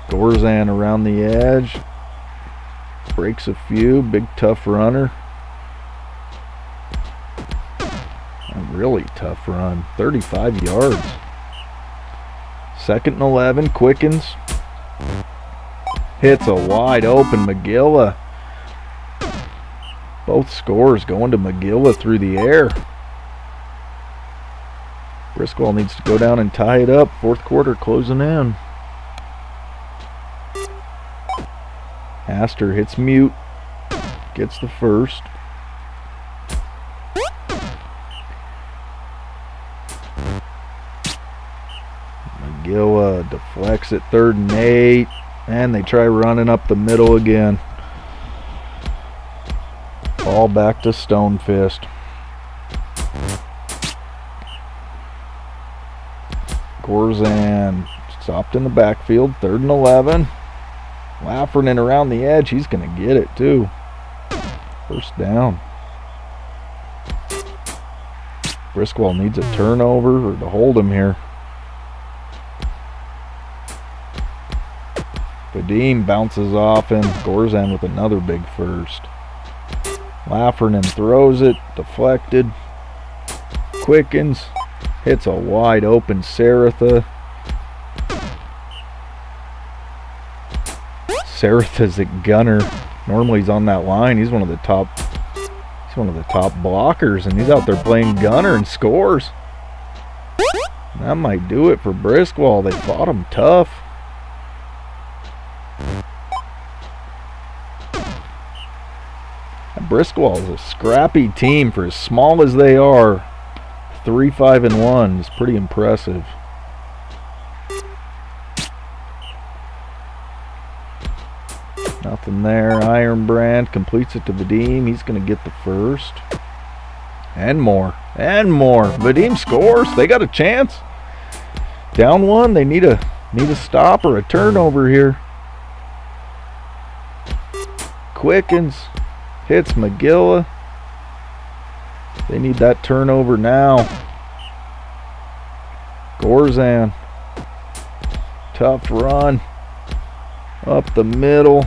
Gorzan around the edge. Breaks a few. Big tough runner. A really tough run. 35 yards. 2nd and 11. Quickens. Hits a wide open McGilla. Both scores going to McGilla through the air. Briscoe needs to go down and tie it up. 4th quarter closing in. Haster hits Mute. Gets the first. McGilla deflects it. 3rd and 8. And they try running up the middle again. Ball back to Stonefist. Gorzan stopped in the backfield. 3rd and 11. Laffernan around the edge. He's going to get it too. 1st down. Briscoe needs a turnover or to hold him here. Vadim bounces off him. Gorzan with another big first. Laffernan throws it. Deflected. Quickens. Hits a wide open Saratha. Saratha's a gunner. Normally he's on that line. He's one of the top blockers, and he's out there playing gunner and scores. That might do it for Briscoe. They fought him tough. Briscoe is a scrappy team for as small as they are. 3-5-1 is pretty impressive. Nothing there. Ironbrand completes it to Vadim. He's going to get the first. And more. And more. Vadim scores. They got a chance. Down 1. They need a stop or a turnover here. Quickens. Hits McGilla. They need that turnover now. Gorzan. Tough run. Up the middle.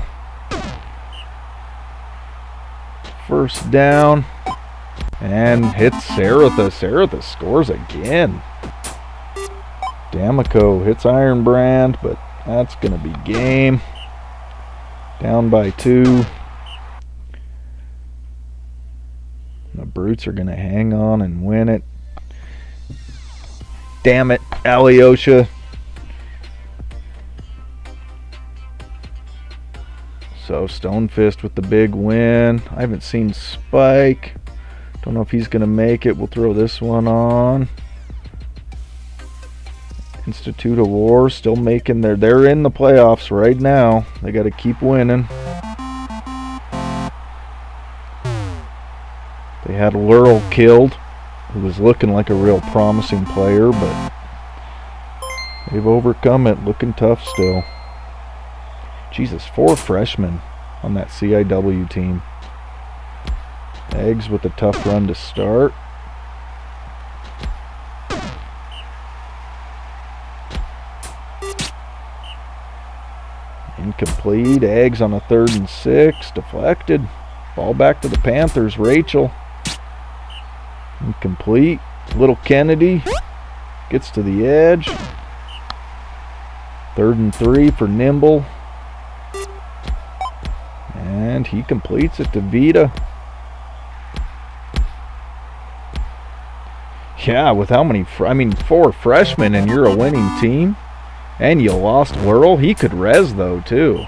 1st down. And hits Saratha. Saratha scores again. D'Amico hits Ironbrand, but that's going to be game. Down by 2. The Brutes are going to hang on and win it. Damn it, Alyosha. So Stonefist with the big win. I haven't seen Spike. Don't know if he's going to make it. We'll throw this one on. Institute of War still making they're in the playoffs right now. They got to keep winning. They had Lurl killed, who was looking like a real promising player, but they've overcome it, looking tough still. Jesus, 4 freshmen on that CIW team. Eggs with a tough run to start. Incomplete. Eggs on a 3rd and 6. Deflected. Ball back to the Panthers. Rachel. Incomplete. Little Kennedy gets to the edge. 3rd and 3 for Nimble. And he completes it to Vita. Yeah, with how many... 4 freshmen and you're a winning team. And you lost Whirl. He could res, though, too.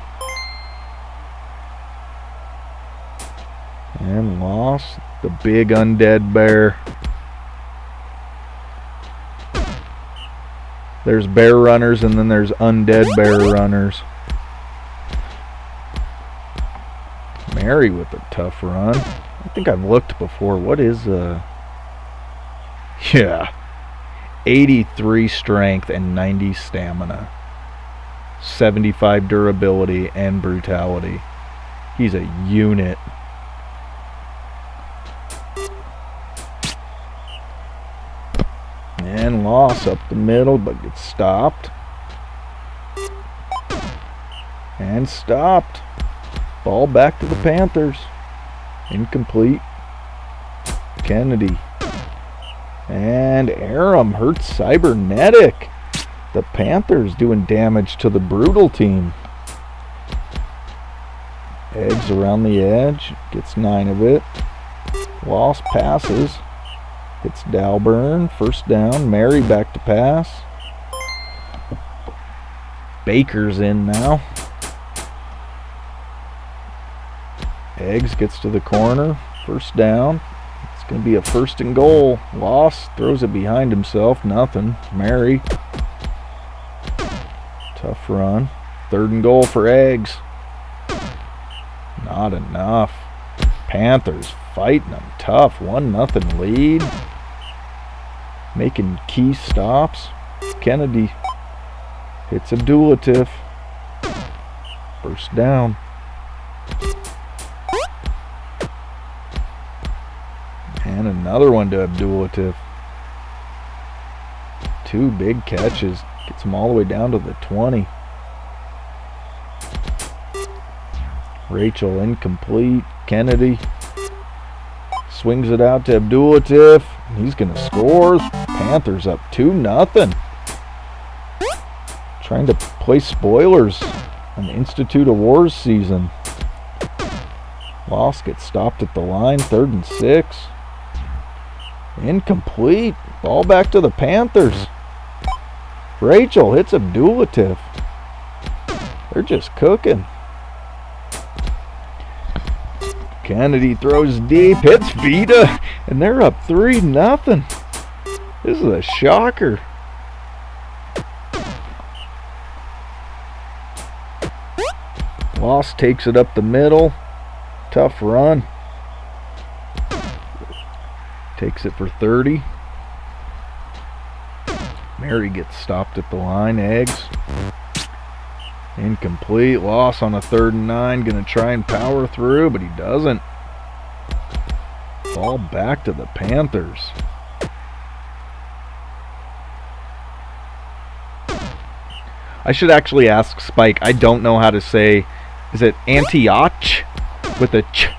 And lost the big undead bear. There's bear runners, and then there's undead bear runners. Mary with a tough run. I think I've looked before. What is... Yeah. 83 strength and 90 stamina. 75 durability and brutality. He's a unit. And loss up the middle, but gets stopped. And stopped. Ball back to the Panthers. Incomplete. Kennedy. And Aram hurts Cybernetic. The Panthers doing damage to the Brutal team. Eggs around the edge. Gets 9 of it. Loss passes. Hits Dalburn. First down. Mary back to pass. Baker's in now. Eggs gets to the corner. First down. It's going to be a 1st and goal. Loss throws it behind himself. Nothing. Mary. Tough run. 3rd and goal for Eggs. Not enough. Panthers fighting them tough. 1-0 lead. Making key stops. Kennedy hits Abdulatif. First down. And another one to Abdulatif. 2 big catches. Gets him all the way down to the 20. Rachel incomplete. Kennedy swings it out to Abdulatif. He's going to score. Panthers up 2-0. Trying to play spoilers on the Institute of Wars season. Loss gets stopped at the line. 3rd and 6. Incomplete. Ball back to the Panthers. Rachel hits Abdulatif. They're just cooking. Kennedy throws deep, hits Vita, and they're up 3-0. This is a shocker. Loss takes it up the middle. Tough run. Takes it for 30. Mary gets stopped at the line. Eggs. Incomplete. Loss on a 3rd and 9. Going to try and power through, but he doesn't. Ball back to the Panthers. I should actually ask Spike. I don't know how to say. Is it Antioch with a ch,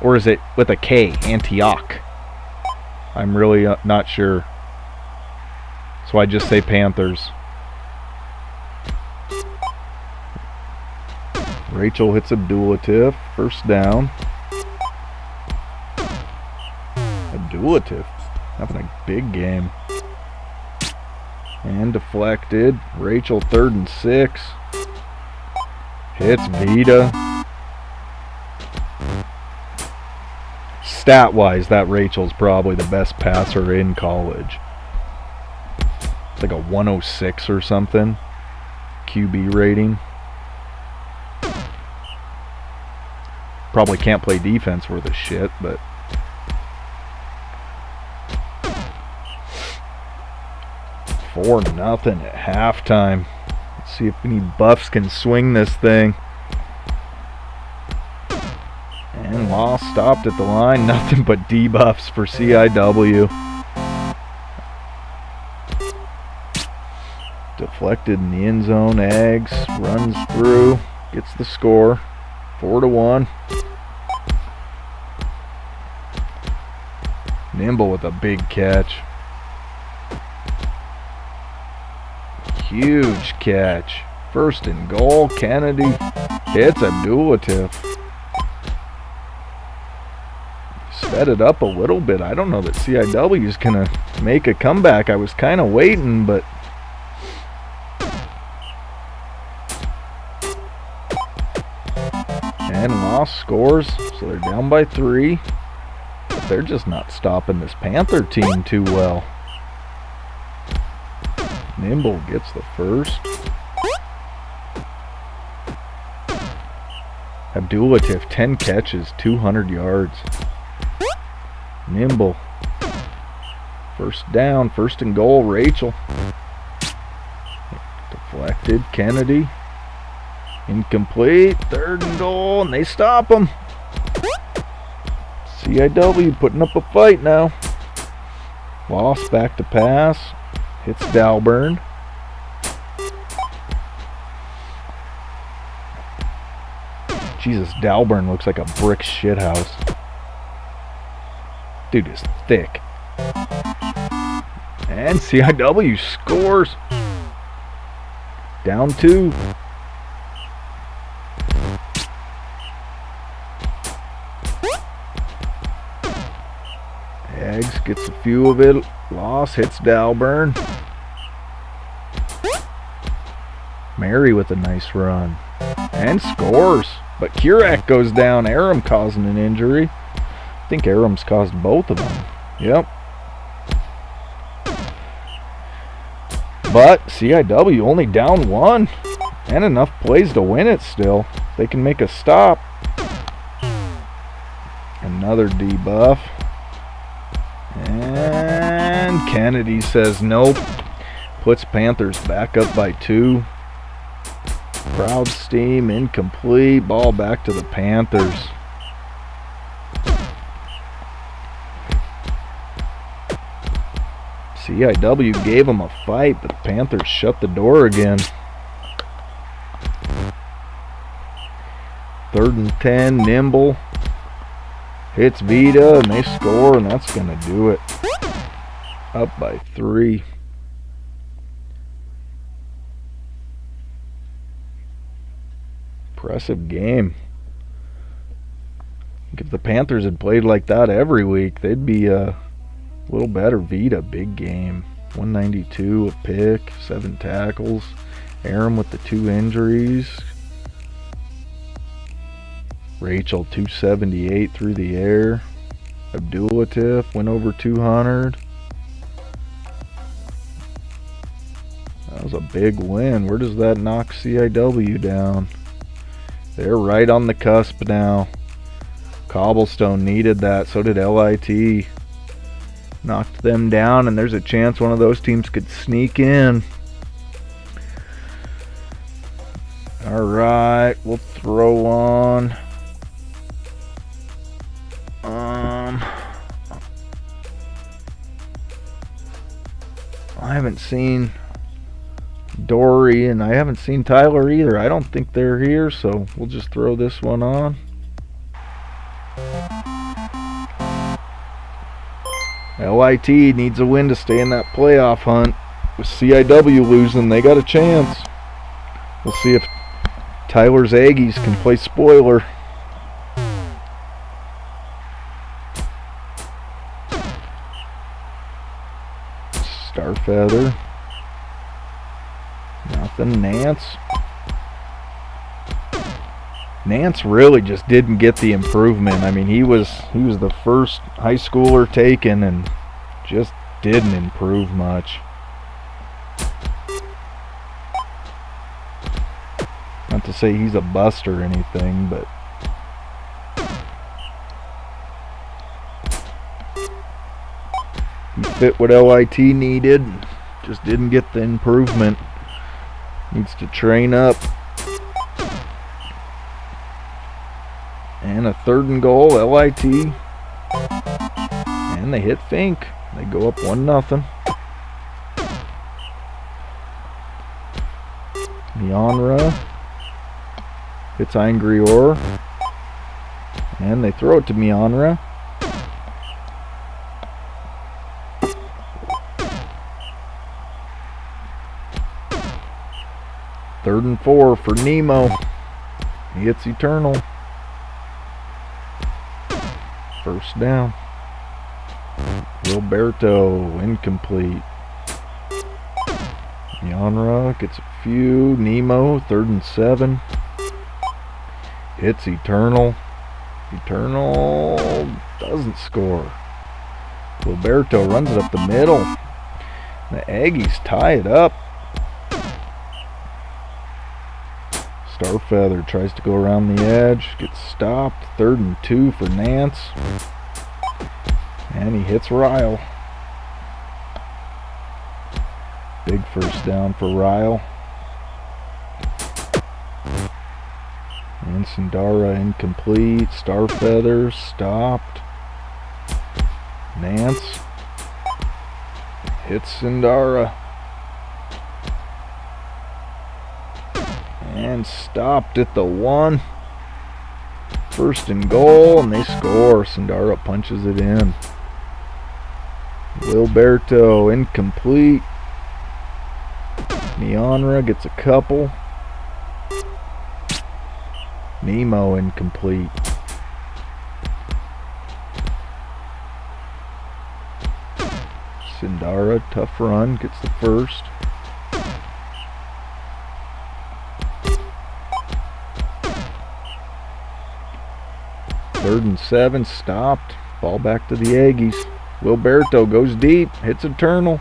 or is it with a K? Antioch. I'm really not sure. So I just say Panthers. Rachel hits Abdulatif. First down. Abdulatif having a big game. And deflected. Rachel 3rd and 6. Hits Vita. Stat-wise, that Rachel's probably the best passer in college. It's like a 106 or something. QB rating. Probably can't play defense worth a shit, but... $4-0 at halftime. Let's see if any buffs can swing this thing. And Law stopped at the line. Nothing but debuffs for CIW. Deflected in the end zone. Eggs runs through. Gets the score. 4-1. Nimble with a big catch. Huge catch. 1st and goal. Kennedy hits Abdulatif. Sped it up a little bit. I don't know that CIW is going to make a comeback. I was kind of waiting, but... And Lost scores, so they're down by 3. But they're just not stopping this Panther team too well. Nimble gets the first. Abdulatif, 10 catches, 200 yards. Nimble. First down, 1st and goal, Rachel. Deflected, Kennedy. Incomplete, 3rd and goal, and they stop him. CIW putting up a fight now. Lost back to pass. Hits Dalburn. Jesus, Dalburn looks like a brick shithouse. Dude is thick. And CIW scores. Down 2. Eggs gets a few of it. Loss hits Dalburn. Mary with a nice run. And scores. But Kurak goes down. Aram causing an injury. I think Aram's caused both of them. Yep. But CIW only down 1. And enough plays to win it still. They can make a stop. Another debuff. And Kennedy says nope. Puts Panthers back up by 2. Crowd steam, incomplete. Ball back to the Panthers. CIW gave them a fight, but the Panthers shut the door again. 3rd and 10, Nimble. Hits Vita, and they score, and that's going to do it. Up by 3. Impressive game. If the Panthers had played like that every week, they'd be a little better. Vita, big game. 192, a pick, 7 tackles. Aram with the 2 injuries. Rachel 278 through the air. Abdulatif went over 200. That was a big win. Where does that knock CIW down? They're right on the cusp now. Cobblestone needed that. So did LIT. Knocked them down, and there's a chance one of those teams could sneak in. Alright, we'll throw on. I haven't seen Dory, and I haven't seen Tyler either. I don't think they're here, so we'll just throw this one on. LIT needs a win to stay in that playoff hunt. With CIW losing, they got a chance. We'll see if Tyler's Aggies can play spoiler. Starfeather. Nothing. Nance. Nance really just didn't get the improvement. I mean, he was the first high schooler taken and just didn't improve much. Not to say he's a bust or anything, but he fit what LIT needed, just didn't get the improvement. Needs to train up. And a 3rd and goal, LIT. And they hit Fink. They go up 1-0. Mionra hits Angrior. And they throw it to Mionra. Third and 4 for Nemo. He hits Eternal. First down. Wilberto, incomplete. Mionra gets a few. Nemo, 3rd and 7. Hits Eternal. Eternal doesn't score. Wilberto runs it up the middle. The Aggies tie it up. Starfeather tries to go around the edge, gets stopped. 3rd and 2 for Nance. And he hits Ryle. Big first down for Ryle. And Sindara incomplete. Starfeather stopped. Nance hits Sindara. And stopped at the 1. 1st and goal, and they score. Sindara punches it in. Wilberto incomplete. Mionra gets a couple. Nemo incomplete. Sindara, tough run, gets the 1st. Third and 7, stopped. Ball back to the Aggies. Wilberto goes deep, hits Eternal.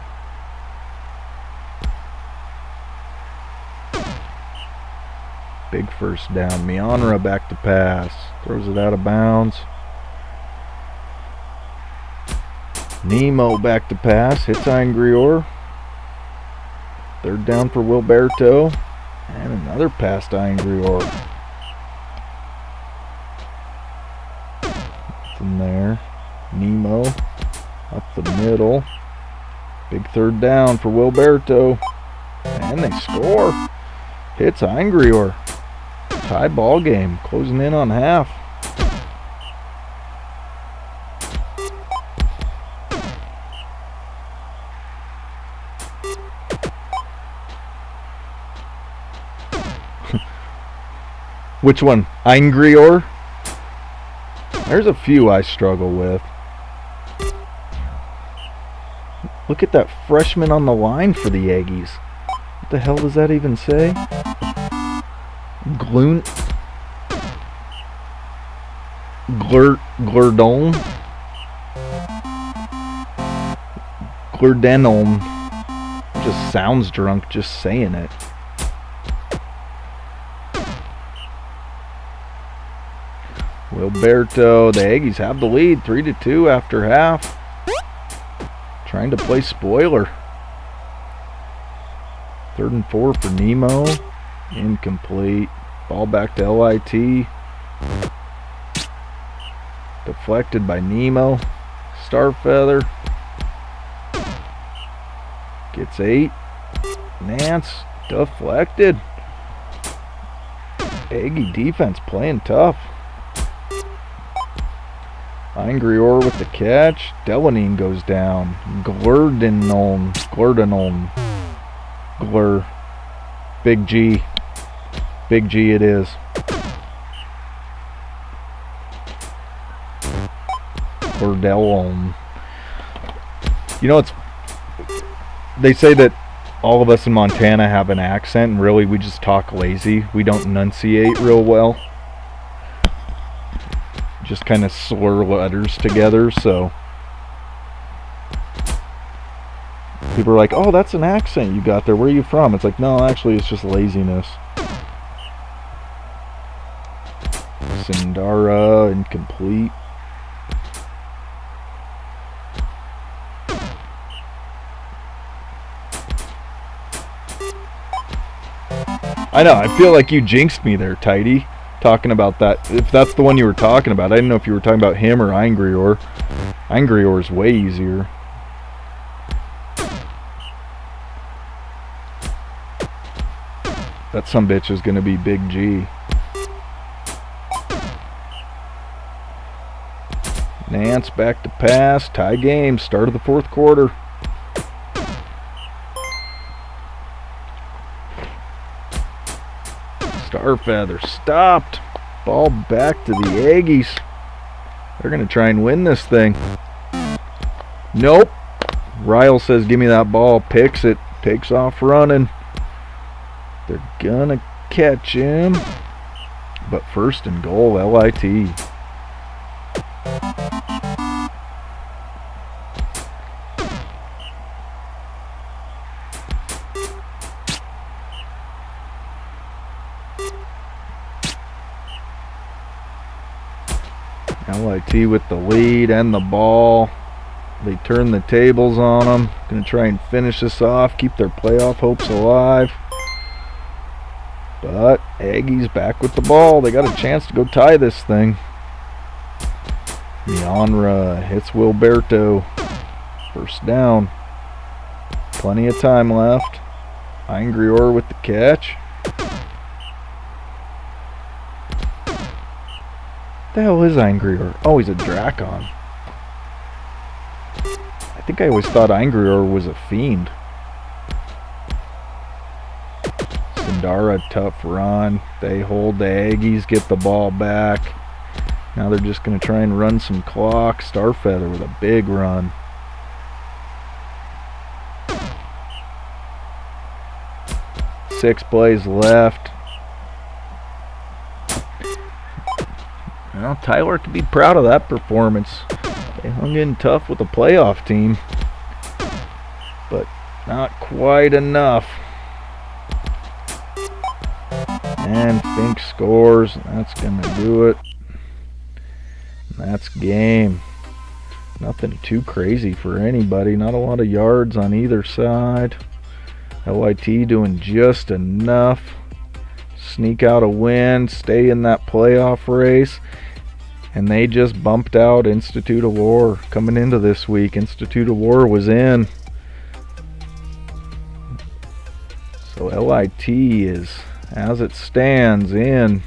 Big first down. Mionra back to pass. Throws it out of bounds. Nemo back to pass. Hits Angrior. 3rd down for Wilberto. And another pass to Angrior. From there. Nemo up the middle. Big 3rd down for Wilberto. And they score. Hits Angrior. Tie ball game. Closing in on half. Which one? Angrior? There's a few I struggle with. Look at that freshman on the line for the Aggies. What the hell does that even say? Glurdon? Glurdenom. Just sounds drunk just saying it. Wilberto, the Aggies have the lead, 3-2 after half. Trying to play spoiler. 3rd and 4 for Nemo. Incomplete. Ball back to LIT. Deflected by Nemo. Starfeather. Gets 8. Nance. Deflected. Aggie defense playing tough. Angrior with the catch. Delanine goes down. Glur. Big G. Big G it is. Cordell. You know, they say that all of us in Montana have an accent, and really we just talk lazy. We don't enunciate real well. Just kind of slur letters together, so people are like, oh, that's an accent you got there. Where are you from? It's like, no, actually it's just laziness. Sindara, incomplete. I know, I feel like you jinxed me there, Tidy, talking about that. If that's the one you were talking about, I didn't know if you were talking about him or Angrior. Angrior's way easier. That sumbitch is going to be Big G. Nance back to pass. Tie game. Start of the fourth quarter. Starfeather stopped. Ball back to the Aggies. They're going to try and win this thing. Nope. Ryle says, give me that ball. Picks it. Takes off running. They're going to catch him. But first and goal, LIT. LIT with the lead and the ball. They turn the tables on them. Going to try and finish this off, keep their playoff hopes alive. But Aggies back with the ball. They got a chance to go tie this thing. Mionra hits Wilberto. First down. Plenty of time left. Angrior with the catch. The hell is Angrior? Oh, he's a Drakon. I think I always thought Angrior was a fiend. Sindara, tough run. They hold the Aggies, get the ball back. Now they're just going to try and run some clock. Starfeather with a big run. Six plays left. Well, Tyler could be proud of that performance. They hung in tough with a playoff team, but not quite enough. And Fink scores. That's going to do it. That's game. Nothing too crazy for anybody. Not a lot of yards on either side. LIT doing just enough. Sneak out a win. Stay in that playoff race. And they just bumped out Institute of War coming into this week. Institute of War was in. So LIT is, as it stands, in.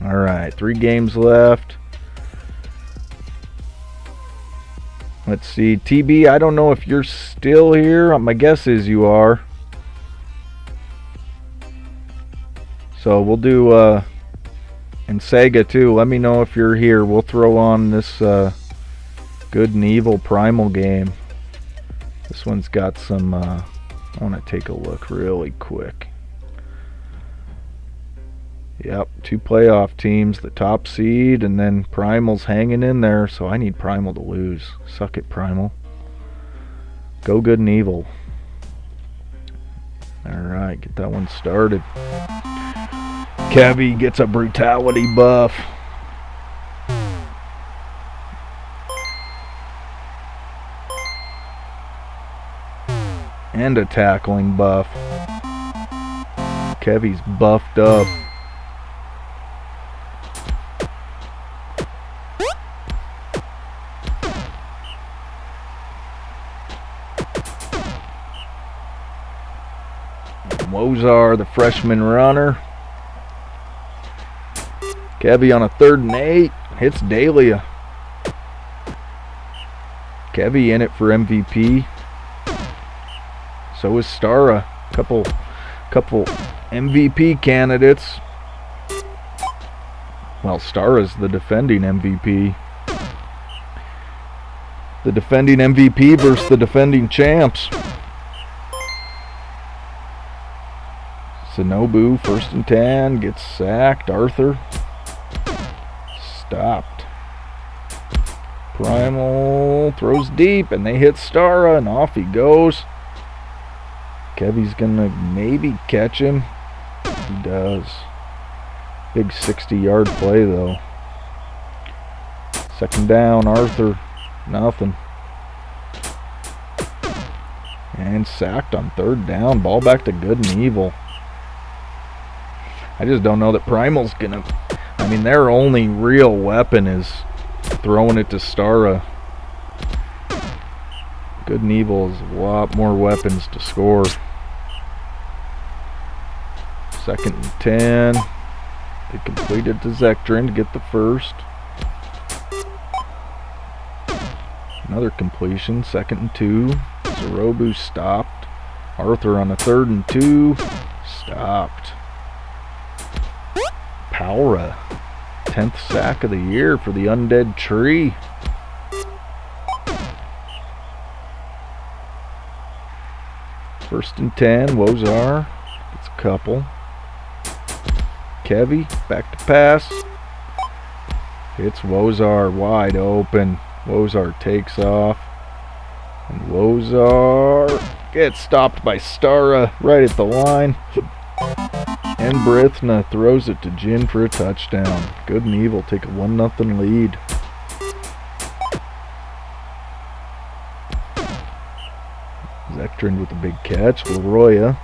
Alright, 3 games left. Let's see. TB, I don't know if you're still here. My guess is you are. So we'll do... and Sega too, let me know if you're here. We'll throw on this Good and Evil Primal game. This one's got some, I want to take a look really quick. Yep, 2 playoff teams, the top seed, and then Primal's hanging in there, so I need Primal to lose. Suck it, Primal. Go Good and Evil. Alright, get that one started. Kevy gets a brutality buff. And a tackling buff. Kevy's buffed up. Wozar, the freshman runner. Kevy on a 3rd and 8. Hits Dahlia. Kevy in it for MVP. So is Stara. Couple MVP candidates. Well, Stara's the defending MVP. The defending MVP versus the defending champs. Shinobu, 1st and 10, gets sacked. Arthur stopped. Primal throws deep, and they hit Stara, and off he goes. Kevy's gonna maybe catch him. He does. Big 60-yard play, though. 2nd down, Arthur. Nothing. And sacked on 3rd down. Ball back to Good and Evil. I just don't know that Primal's gonna... I mean, their only real weapon is throwing it to Stara. Good and Evil has a lot more weapons to score. 2nd and 10. They completed to Zektrin to get the first. Another completion. 2nd and 2. Shinobu stopped. Arthur on a 3rd and 2. Stopped. Paura. 10th sack of the year for the Undead Tree. First and 10. Wozar gets a couple. Kevy back to pass. It's Wozar wide open. Wozar takes off. And Wozar gets stopped by Stara right at the line. And Brithna throws it to Jin for a touchdown. Good and Evil take a 1-0 lead. Zektrin with a big catch. Leroya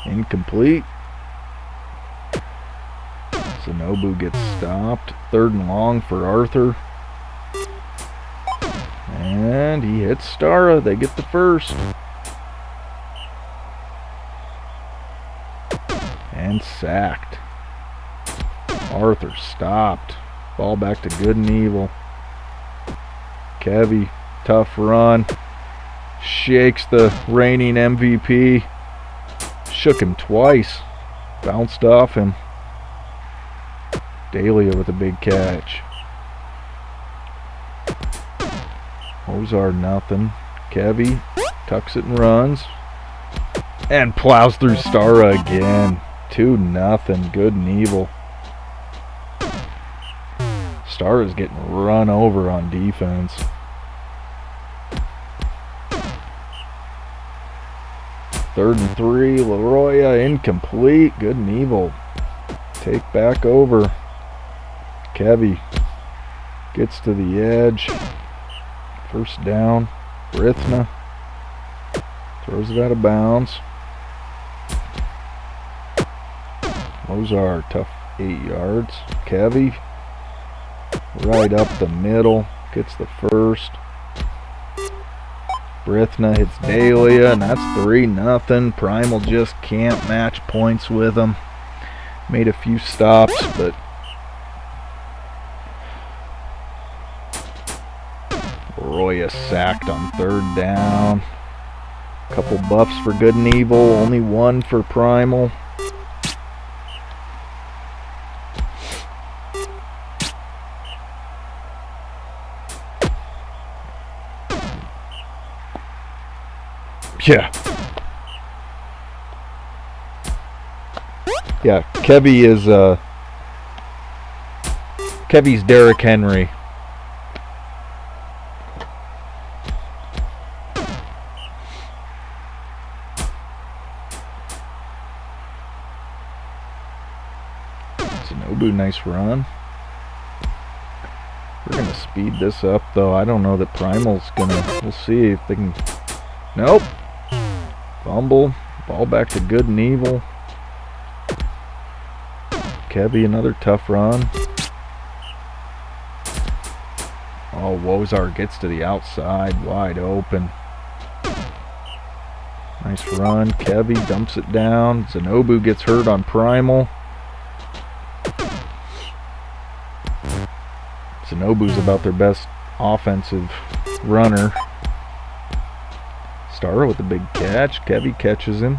incomplete. Shinobu gets stopped. 3rd and long for Arthur. And he hits Stara. They get the first. And sacked. Arthur stopped. Ball back to Good and Evil. Kevy, tough run. Shakes the reigning MVP. Shook him twice. Bounced off him. Dahlia with a big catch. Wozar nothing. Kevy tucks it and runs. And plows through Stara again. 2-0. Good and Evil. Stara's getting run over on defense. Third and 3. Leroya incomplete. Good and Evil take back over. Kevy gets to the edge. First down. Brithna throws it out of bounds. Wozar, tough 8 yards. Kevy right up the middle. Gets the first. Brithna hits Dahlia, and that's 3-0. Primal just can't match points with them. Made a few stops, but Roya sacked on 3rd down. Couple buffs for Good and Evil, only 1 for Primal. Yeah, Kevy is Kevy's Derrick Henry. Shinobu, nice run. We're gonna speed this up though. I don't know that Primal's gonna, we'll see if they can. Nope. Fumble. Ball back to Good and Evil. Kevy, another tough run. Oh, Wozar gets to the outside, wide open. Nice run. Kevy dumps it down. Shinobu gets hurt on Primal. Shinobu's about their best offensive runner. Stara with a big catch. Kevy catches him.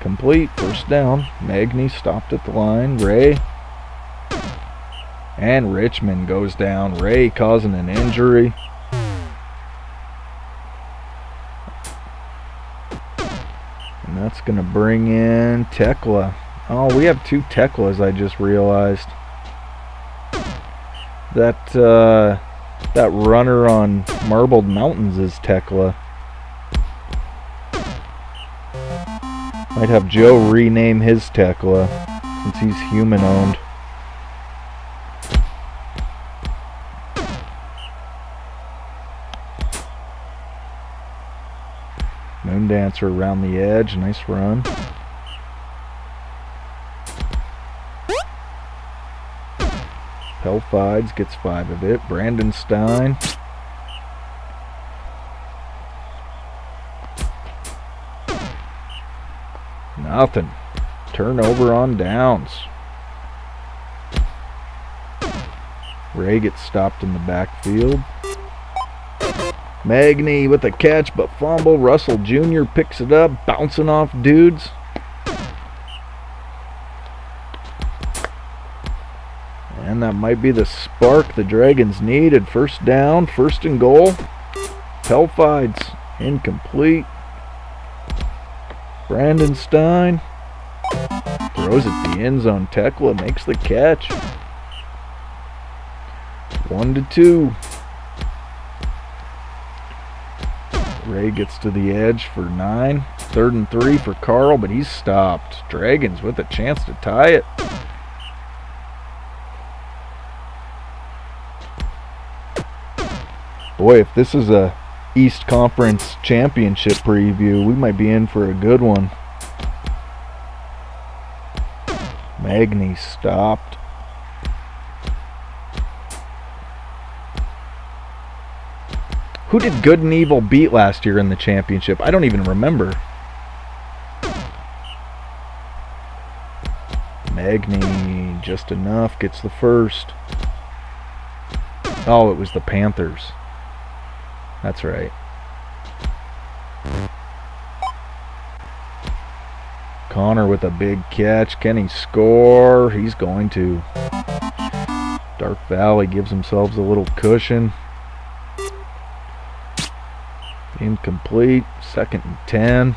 Complete. First down. Magny stopped at the line. Ray. And Richmond goes down. Ray causing an injury. And that's going to bring in Tekla. Oh, we have 2 Teklas, I just realized. That runner on Marbled Mountains is Tekla. Might have Joe rename his Tekla, since he's human-owned. Moondancer around the edge, nice run. Pelfides gets 5 of it. Brandon Stein. Nothing. Turnover on downs. Ray gets stopped in the backfield. Magny with a catch but fumble. Russell Jr. picks it up, bouncing off dudes. And that might be the spark the Dragons needed. First down, first and goal. Pelfides incomplete. Brandon Stein throws it the end zone. Tekla makes the catch. 1-2. Ray gets to the edge for 9. 3rd and 3 for Carl, but he's stopped. Dragons with a chance to tie it. Boy, if this is a East Conference Championship preview, we might be in for a good one. Magny stopped. Who did Good and Evil beat last year in the championship? I don't even remember. Magny, just enough, gets the first. Oh, it was the Panthers. That's right. Connor with a big catch. Can he score? He's going to. Dark Valley gives themselves a little cushion. Incomplete. 2nd and 10.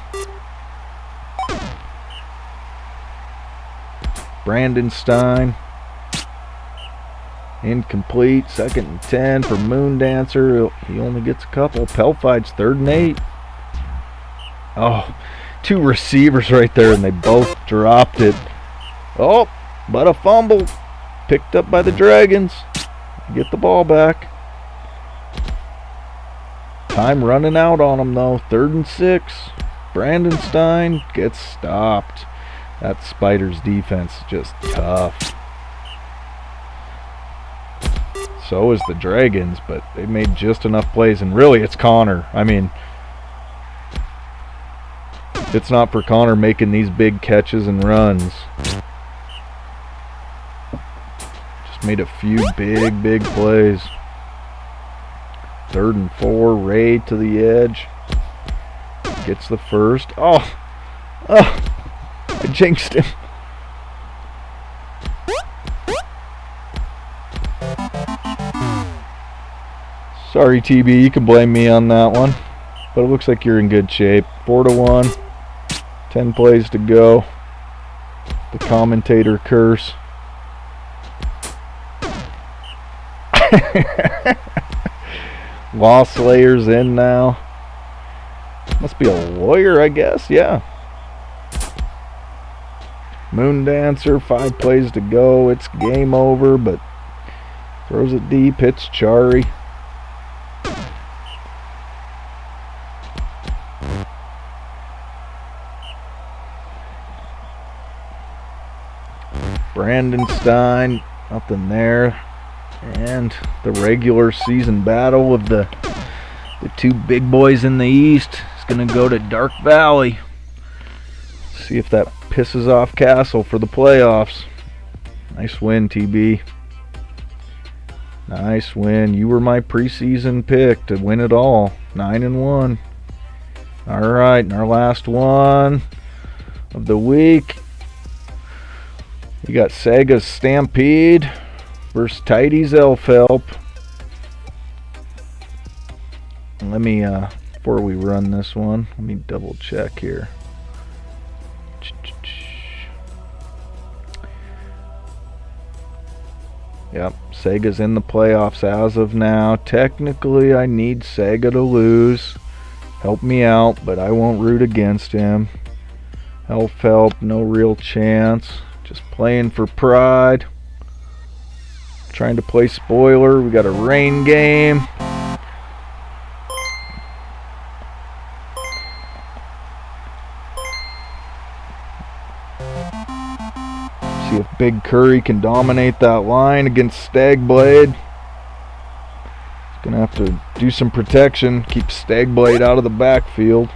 Brandon Stein. Incomplete. 2nd and 10 for Moondancer. He only gets a couple. Pelfides 3rd and 8. Oh, 2 receivers right there, and they both dropped it. Oh, but a fumble. Picked up by the Dragons. Get the ball back. Time running out on them, though. 3rd and 6. Brandon Stein gets stopped. That Spiders defense is just tough. So is the Dragons, but they made just enough plays, and really it's Connor. I mean, if it's not for Connor making these big catches and runs, just made a few big plays. 3rd and 4, Ray to the edge. Gets the first. Oh, I jinxed him. Sorry, TB, you can blame me on that one. But it looks like you're in good shape. 4-1. 10 plays to go. The commentator curse. Law Slayer's in now. Must be a lawyer, I guess. Yeah. Moondancer, 5 plays to go. It's game over, but throws it deep. Hits Chari. Brandon Stein, nothing there. And the regular season battle of the 2 big boys in the East is going to go to Dark Valley. See if that pisses off Castle for the playoffs. Nice win, TB. Nice win. You were my preseason pick to win it all. 9-1. All right, and our last one. of the week. You got Saga's Stampede versus Tidy's Elf Help. Let me, before we run this one, let me double check here. Yep, Saga's in the playoffs as of now. Technically, I need Sega to lose. Help me out, but I won't root against him. Elf Help, no real chance. Just playing for pride. Trying to play spoiler. We got a rain game. See if Big Curry can dominate that line against Stagblade. He's going to have to do some protection. Keep Stagblade out of the backfield.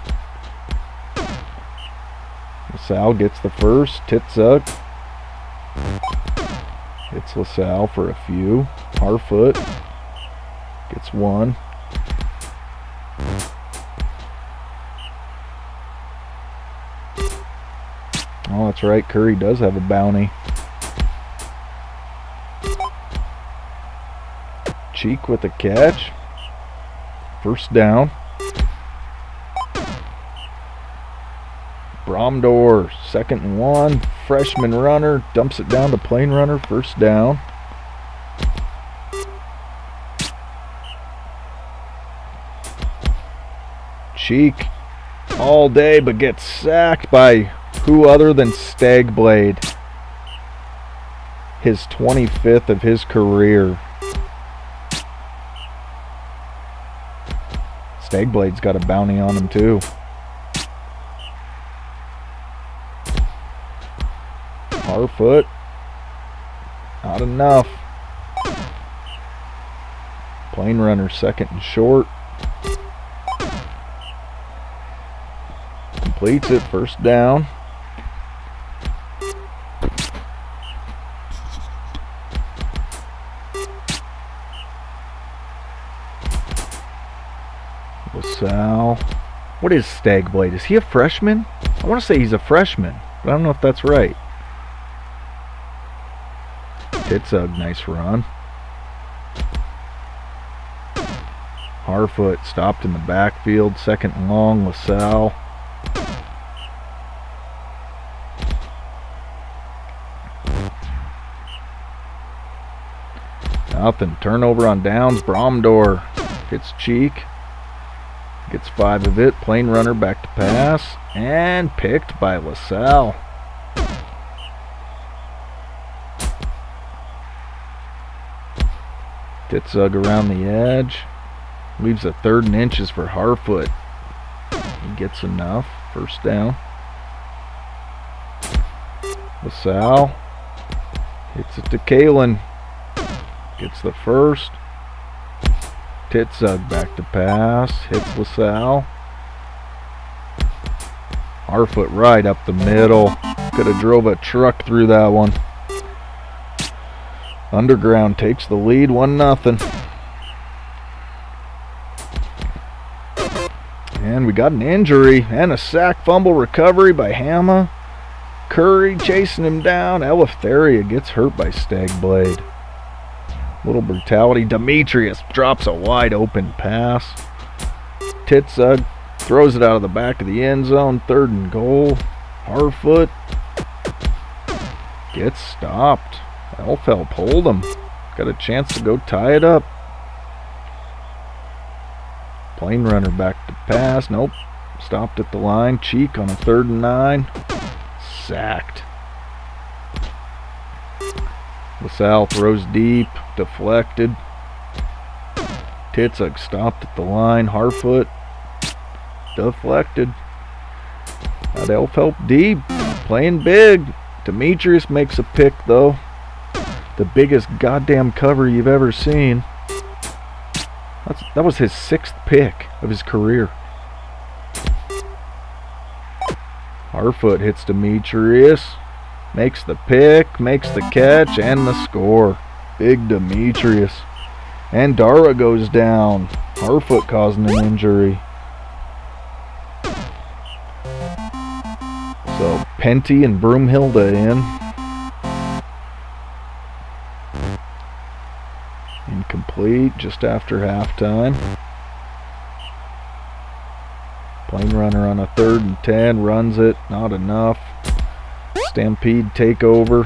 LaSalle gets the first. Titsuk hits LaSalle for a few. Harfoot gets one. Oh, that's right. Curry does have a bounty. Cheek with a catch. First down. Bromdor, 2nd and 1. Freshman runner dumps it down to Plain Runner. First down. Cheek all day, but gets sacked by who other than Stagblade. His 25th of his career. Stagblade's got a bounty on him too. Harfoot. Not enough. Plain Runner, 2nd and short. Completes it, first down. LaSalle. What is Stagblade? Is he a freshman? I want to say he's a freshman, but I don't know if that's right. Titsug, nice run. Harfoot stopped in the backfield, 2nd and long, LaSalle. Nothing. Turnover on downs. Bromdor hits Cheek. Gets 5 of it. Plain Runner back to pass. And picked by LaSalle. Titsug around the edge. Leaves a 3rd and inches for Harfoot. He gets enough. First down. LaSalle hits it to Kalen. Gets the first. Titsug back to pass. Hits LaSalle. Harfoot right up the middle. Could have drove a truck through that one. Underground takes the lead, 1-0. And we got an injury and a sack fumble recovery by Hama. Curry chasing him down. Eleftheria gets hurt by Stagblade. Little brutality. Demetrius drops a wide open pass. Titsug throws it out of the back of the end zone. 3rd and goal. Harfoot gets stopped. Elf Help hold him. Got a chance to go tie it up. Plain Runner back to pass. Nope. Stopped at the line. Cheek on a 3rd and 9. Sacked. LaSalle throws deep. Deflected. Titsug stopped at the line. Harfoot deflected. Got Elf Help deep. Playing big. Demetrius makes a pick though. The biggest goddamn cover you've ever seen. That was his 6th pick of his career. Harfoot hits Demetrius. Makes the pick, makes the catch, and the score. Big Demetrius. And Dara goes down. Harfoot causing an injury. So Penty and Broomhilda in. Incomplete just after halftime. Plain runner on a 3rd and 10, runs it, not enough. Stampede takeover.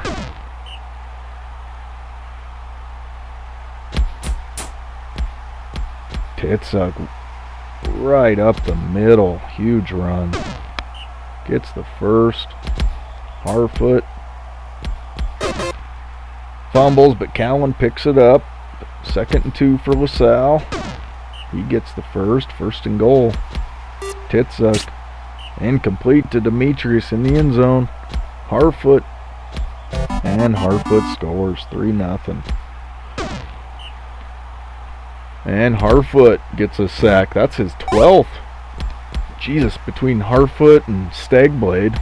Titsuk right up the middle, huge run. Gets the first. Harfoot fumbles, but Cowan picks it up. 2nd and 2 for LaSalle. He gets the first and goal. Titsuk incomplete to Demetrius in the end zone. Harfoot, and Harfoot scores 3-0. And Harfoot gets a sack. That's his 12th. Jesus, between Harfoot and Stagblade.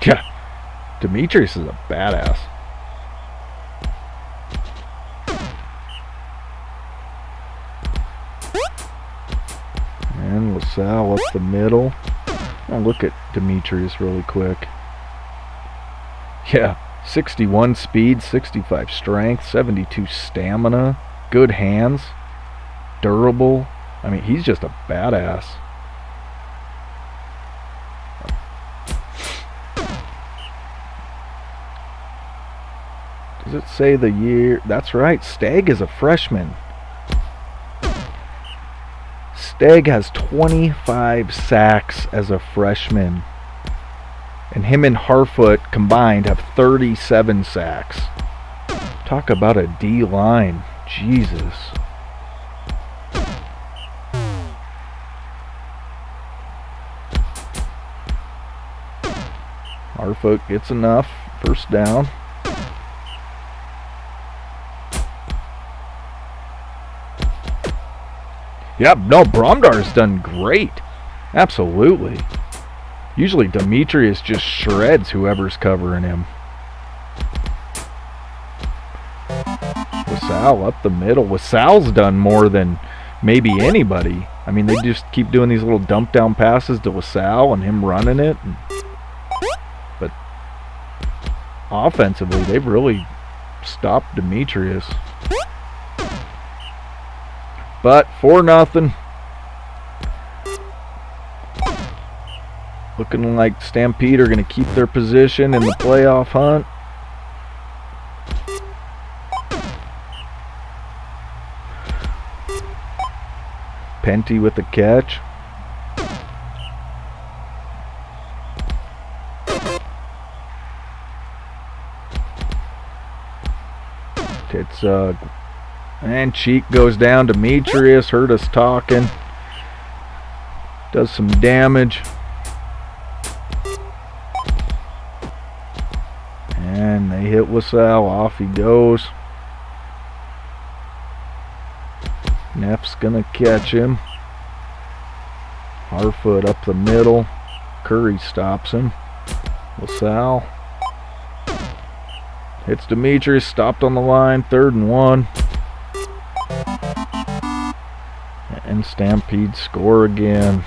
Yeah, Demetrius is a badass. And LaSalle up the middle. I'll look at Demetrius really quick. Yeah, 61 speed, 65 strength, 72 stamina, good hands, durable. I mean, he's just a badass. Does it say the year? That's right, Stagg is a freshman. Stagg has 25 sacks as a freshman. And him and Harfoot combined have 37 sacks. Talk about a D-line. Jesus. Harfoot gets enough. First down. Yep, no, Bromdar's done great. Absolutely. Usually Demetrius just shreds whoever's covering him. LaSalle up the middle. LaSalle's done more than maybe anybody. I mean, they just keep doing these little dump down passes to LaSalle and him running it. But offensively, they've really stopped Demetrius. But 4-0. Looking like Stampede are going to keep their position in the playoff hunt. Penty with the catch. It's and Cheek goes down. Demetrius heard us talking. Does some damage. And they hit LaSalle. Off he goes. Neff's gonna catch him. Harfoot up the middle. Curry stops him. LaSalle hits Demetrius. Stopped on the line. 3rd and 1. And Stampede score again.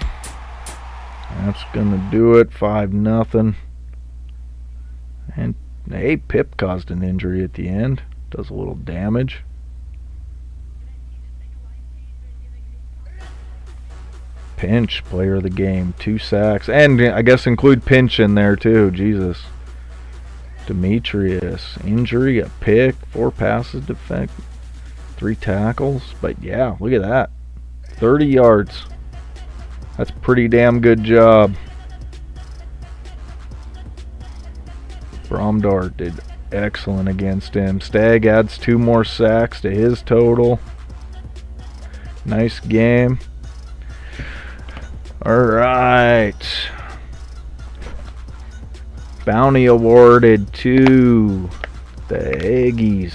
That's gonna do it. 5-0. And hey, Pip caused an injury at the end. Does a little damage. Pinch, player of the game, 2 sacks, and I guess include Pinch in there too. Jesus. Demetrius, injury, a pick, 4 passes, defect, 3 tackles. But yeah, look at that. 30 yards. That's a pretty damn good job. Bromdar did excellent against him. Stagg adds 2 more sacks to his total. Nice game. Alright. Bounty awarded to the Aggies.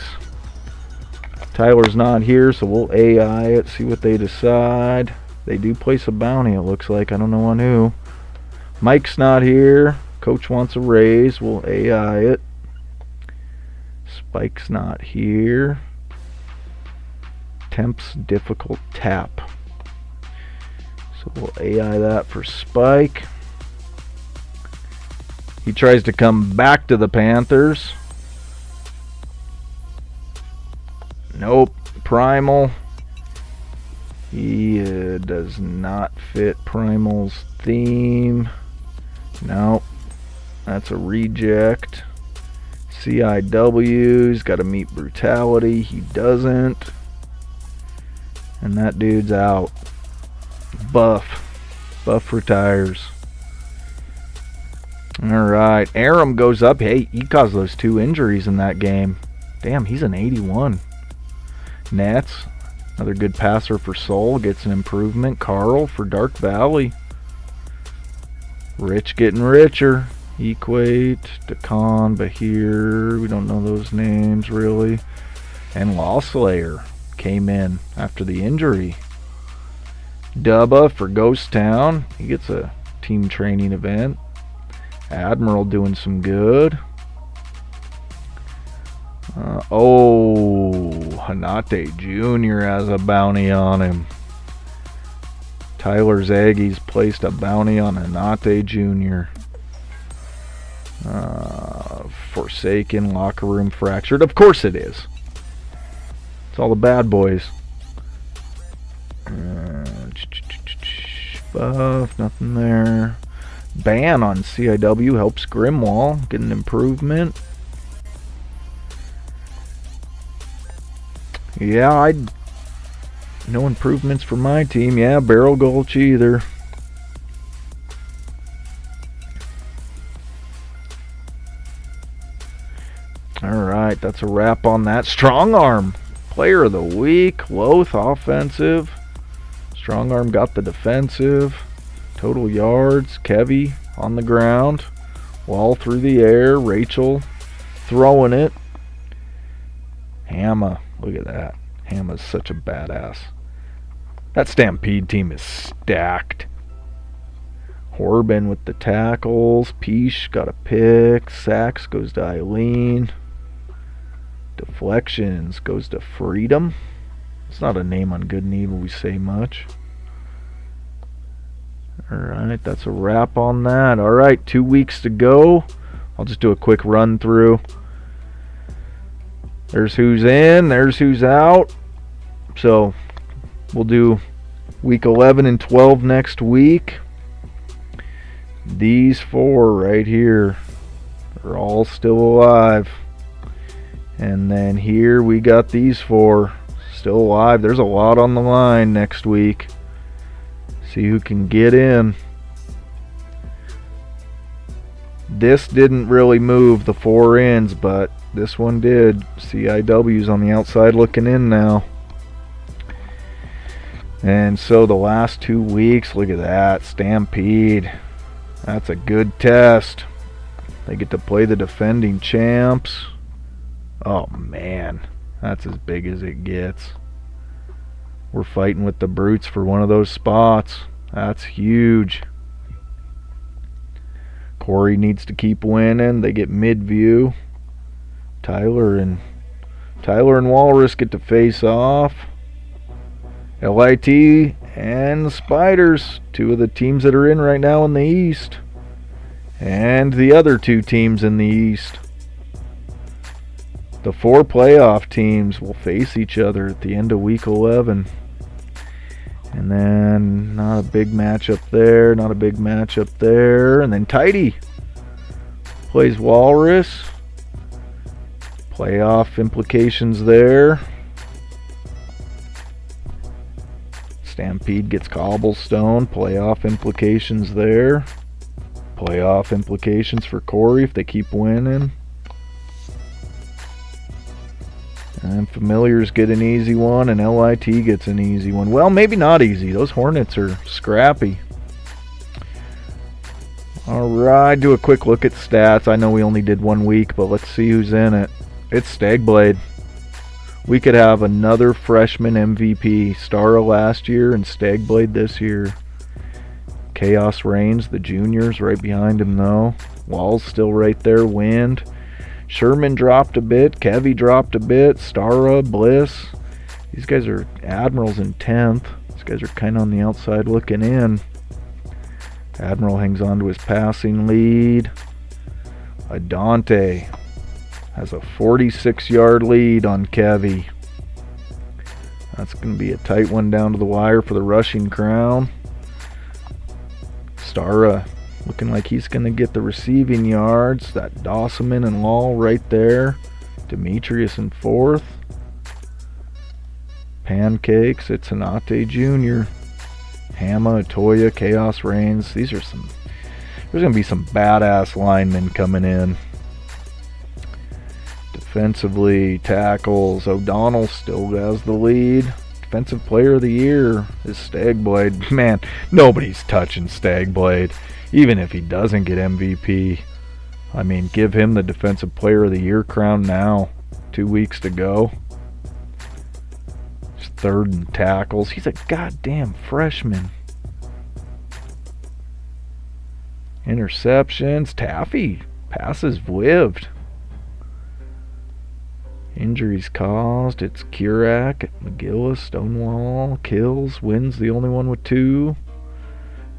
Tyler's not here, so we'll AI it, see what they decide. They do place a bounty, it looks like. I don't know on who. Mike's not here. Coach wants a raise. We'll AI it. Spike's not here. Temps difficult tap. So we'll AI that for Spike. He tries to come back to the Panthers. Nope. Primal. He does not fit Primal's theme. Nope. That's a reject. CIW's got to meet Brutality. He doesn't. And that dude's out. Buff retires. Alright. Aram goes up. Hey, he caused those 2 injuries in that game. Damn, he's an 81. Nets. Another good passer for Soul. Gets an improvement. Carl for Dark Valley. Rich getting richer. Equate. Decon. Bahir. We don't know those names really. And Lawslayer came in after the injury. Dubba for Ghost Town. He gets a team training event. Admiral doing some good. Hanate Jr. has a bounty on him. Tyler Zaggy's placed a bounty on Hanate Jr. Forsaken, locker room fractured. Of course it is. It's all the bad boys. Buff, nothing there. Ban on CIW helps Grimwall get an improvement. Yeah, no improvements for my team. Yeah, Barrel Gulch either. Alright, that's a wrap on that. Strong Arm, player of the week. Loth, offensive. Strong Arm got the defensive. Total yards. Kevy on the ground. Wall through the air. Rachel throwing it. Hamma. Look at that. Hamma's such a badass. That Stampede team is stacked. Horbin with the tackles. Peesh got a pick. Sacks goes to Eileen. Deflections goes to Freedom. It's not a name on Good and Evil we say much. Alright, that's a wrap on that. Alright, 2 weeks to go. I'll just do a quick run through. There's who's in, there's who's out. So we'll do week 11 and 12 next week. These 4 right here are all still alive. And then here we got these 4 still alive. There's a lot on the line next week. See who can get in. This didn't really move the 4 ends, but this one did. CIW's on the outside looking in now. And so the last 2 weeks, look at that. Stampede. That's a good test. They get to play the defending champs. Oh man, that's as big as it gets. We're fighting with the Brutes for one of those spots. That's huge. Corey needs to keep winning. They get Midview. Tyler and Walrus get to face off. LIT and the Spiders, 2 of the teams that are in right now in the East. And the other 2 teams in the East. The 4 playoff teams will face each other at the end of week 11. And then not a big matchup there, not a big matchup there. And then Tidy plays Walrus. Playoff implications there. Stampede gets Cobblestone. Playoff implications there. Playoff implications for Corey if they keep winning. And Familiars get an easy one, and LIT gets an easy one. Well, maybe not easy. Those Hornets are scrappy. Alright, do a quick look at stats. I know we only did 1 week, but let's see who's in it. It's Stagblade. We could have another freshman MVP. Stara last year and Stagblade this year. Chaos Reigns, the juniors, right behind him though. Wall's still right there. Wind. Sherman dropped a bit. Kevy dropped a bit. Stara, Bliss. These guys are Admirals in 10th. These guys are kind of on the outside looking in. Admiral hangs on to his passing lead. Adante has a 46-yard lead on Kevy. That's going to be a tight one down to the wire for the rushing crown. Stara looking like he's going to get the receiving yards. That Dosselman and Law right there. Demetrius in 4th. Pancakes, it's Hanate Jr. Hama, Atoya, Chaos Reigns. There's going to be some badass linemen coming in. Defensively, tackles, O'Donnell still has the lead. Defensive Player of the Year is Stagblade. Man, nobody's touching Stagblade, even if he doesn't get MVP. I mean, give him the Defensive Player of the Year crown now. 2 weeks to go. He's 3rd in tackles. He's a goddamn freshman. Interceptions. Taffy passes lived. Injuries caused. It's Kurak, McGillis, Stonewall, kills, wins the only one with 2.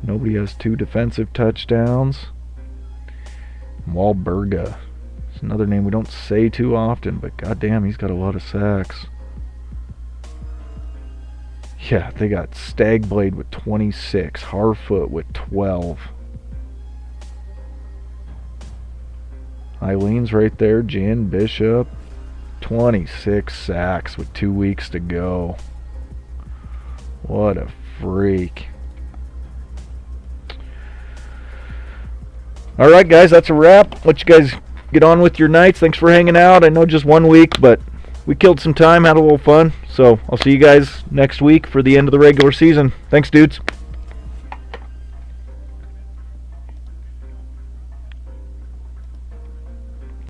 Nobody has 2 defensive touchdowns. Wahlberga. It's another name we don't say too often, but goddamn, he's got a lot of sacks. Yeah, they got Stagblade with 26, Harfoot with 12. Eileen's right there, Jen Bishop. 26 sacks with 2 weeks to go. What a freak. Alright guys, that's a wrap. Let you guys get on with your nights. Thanks for hanging out. I know just 1 week, but we killed some time, had a little fun. So I'll see you guys next week for the end of the regular season. Thanks, dudes.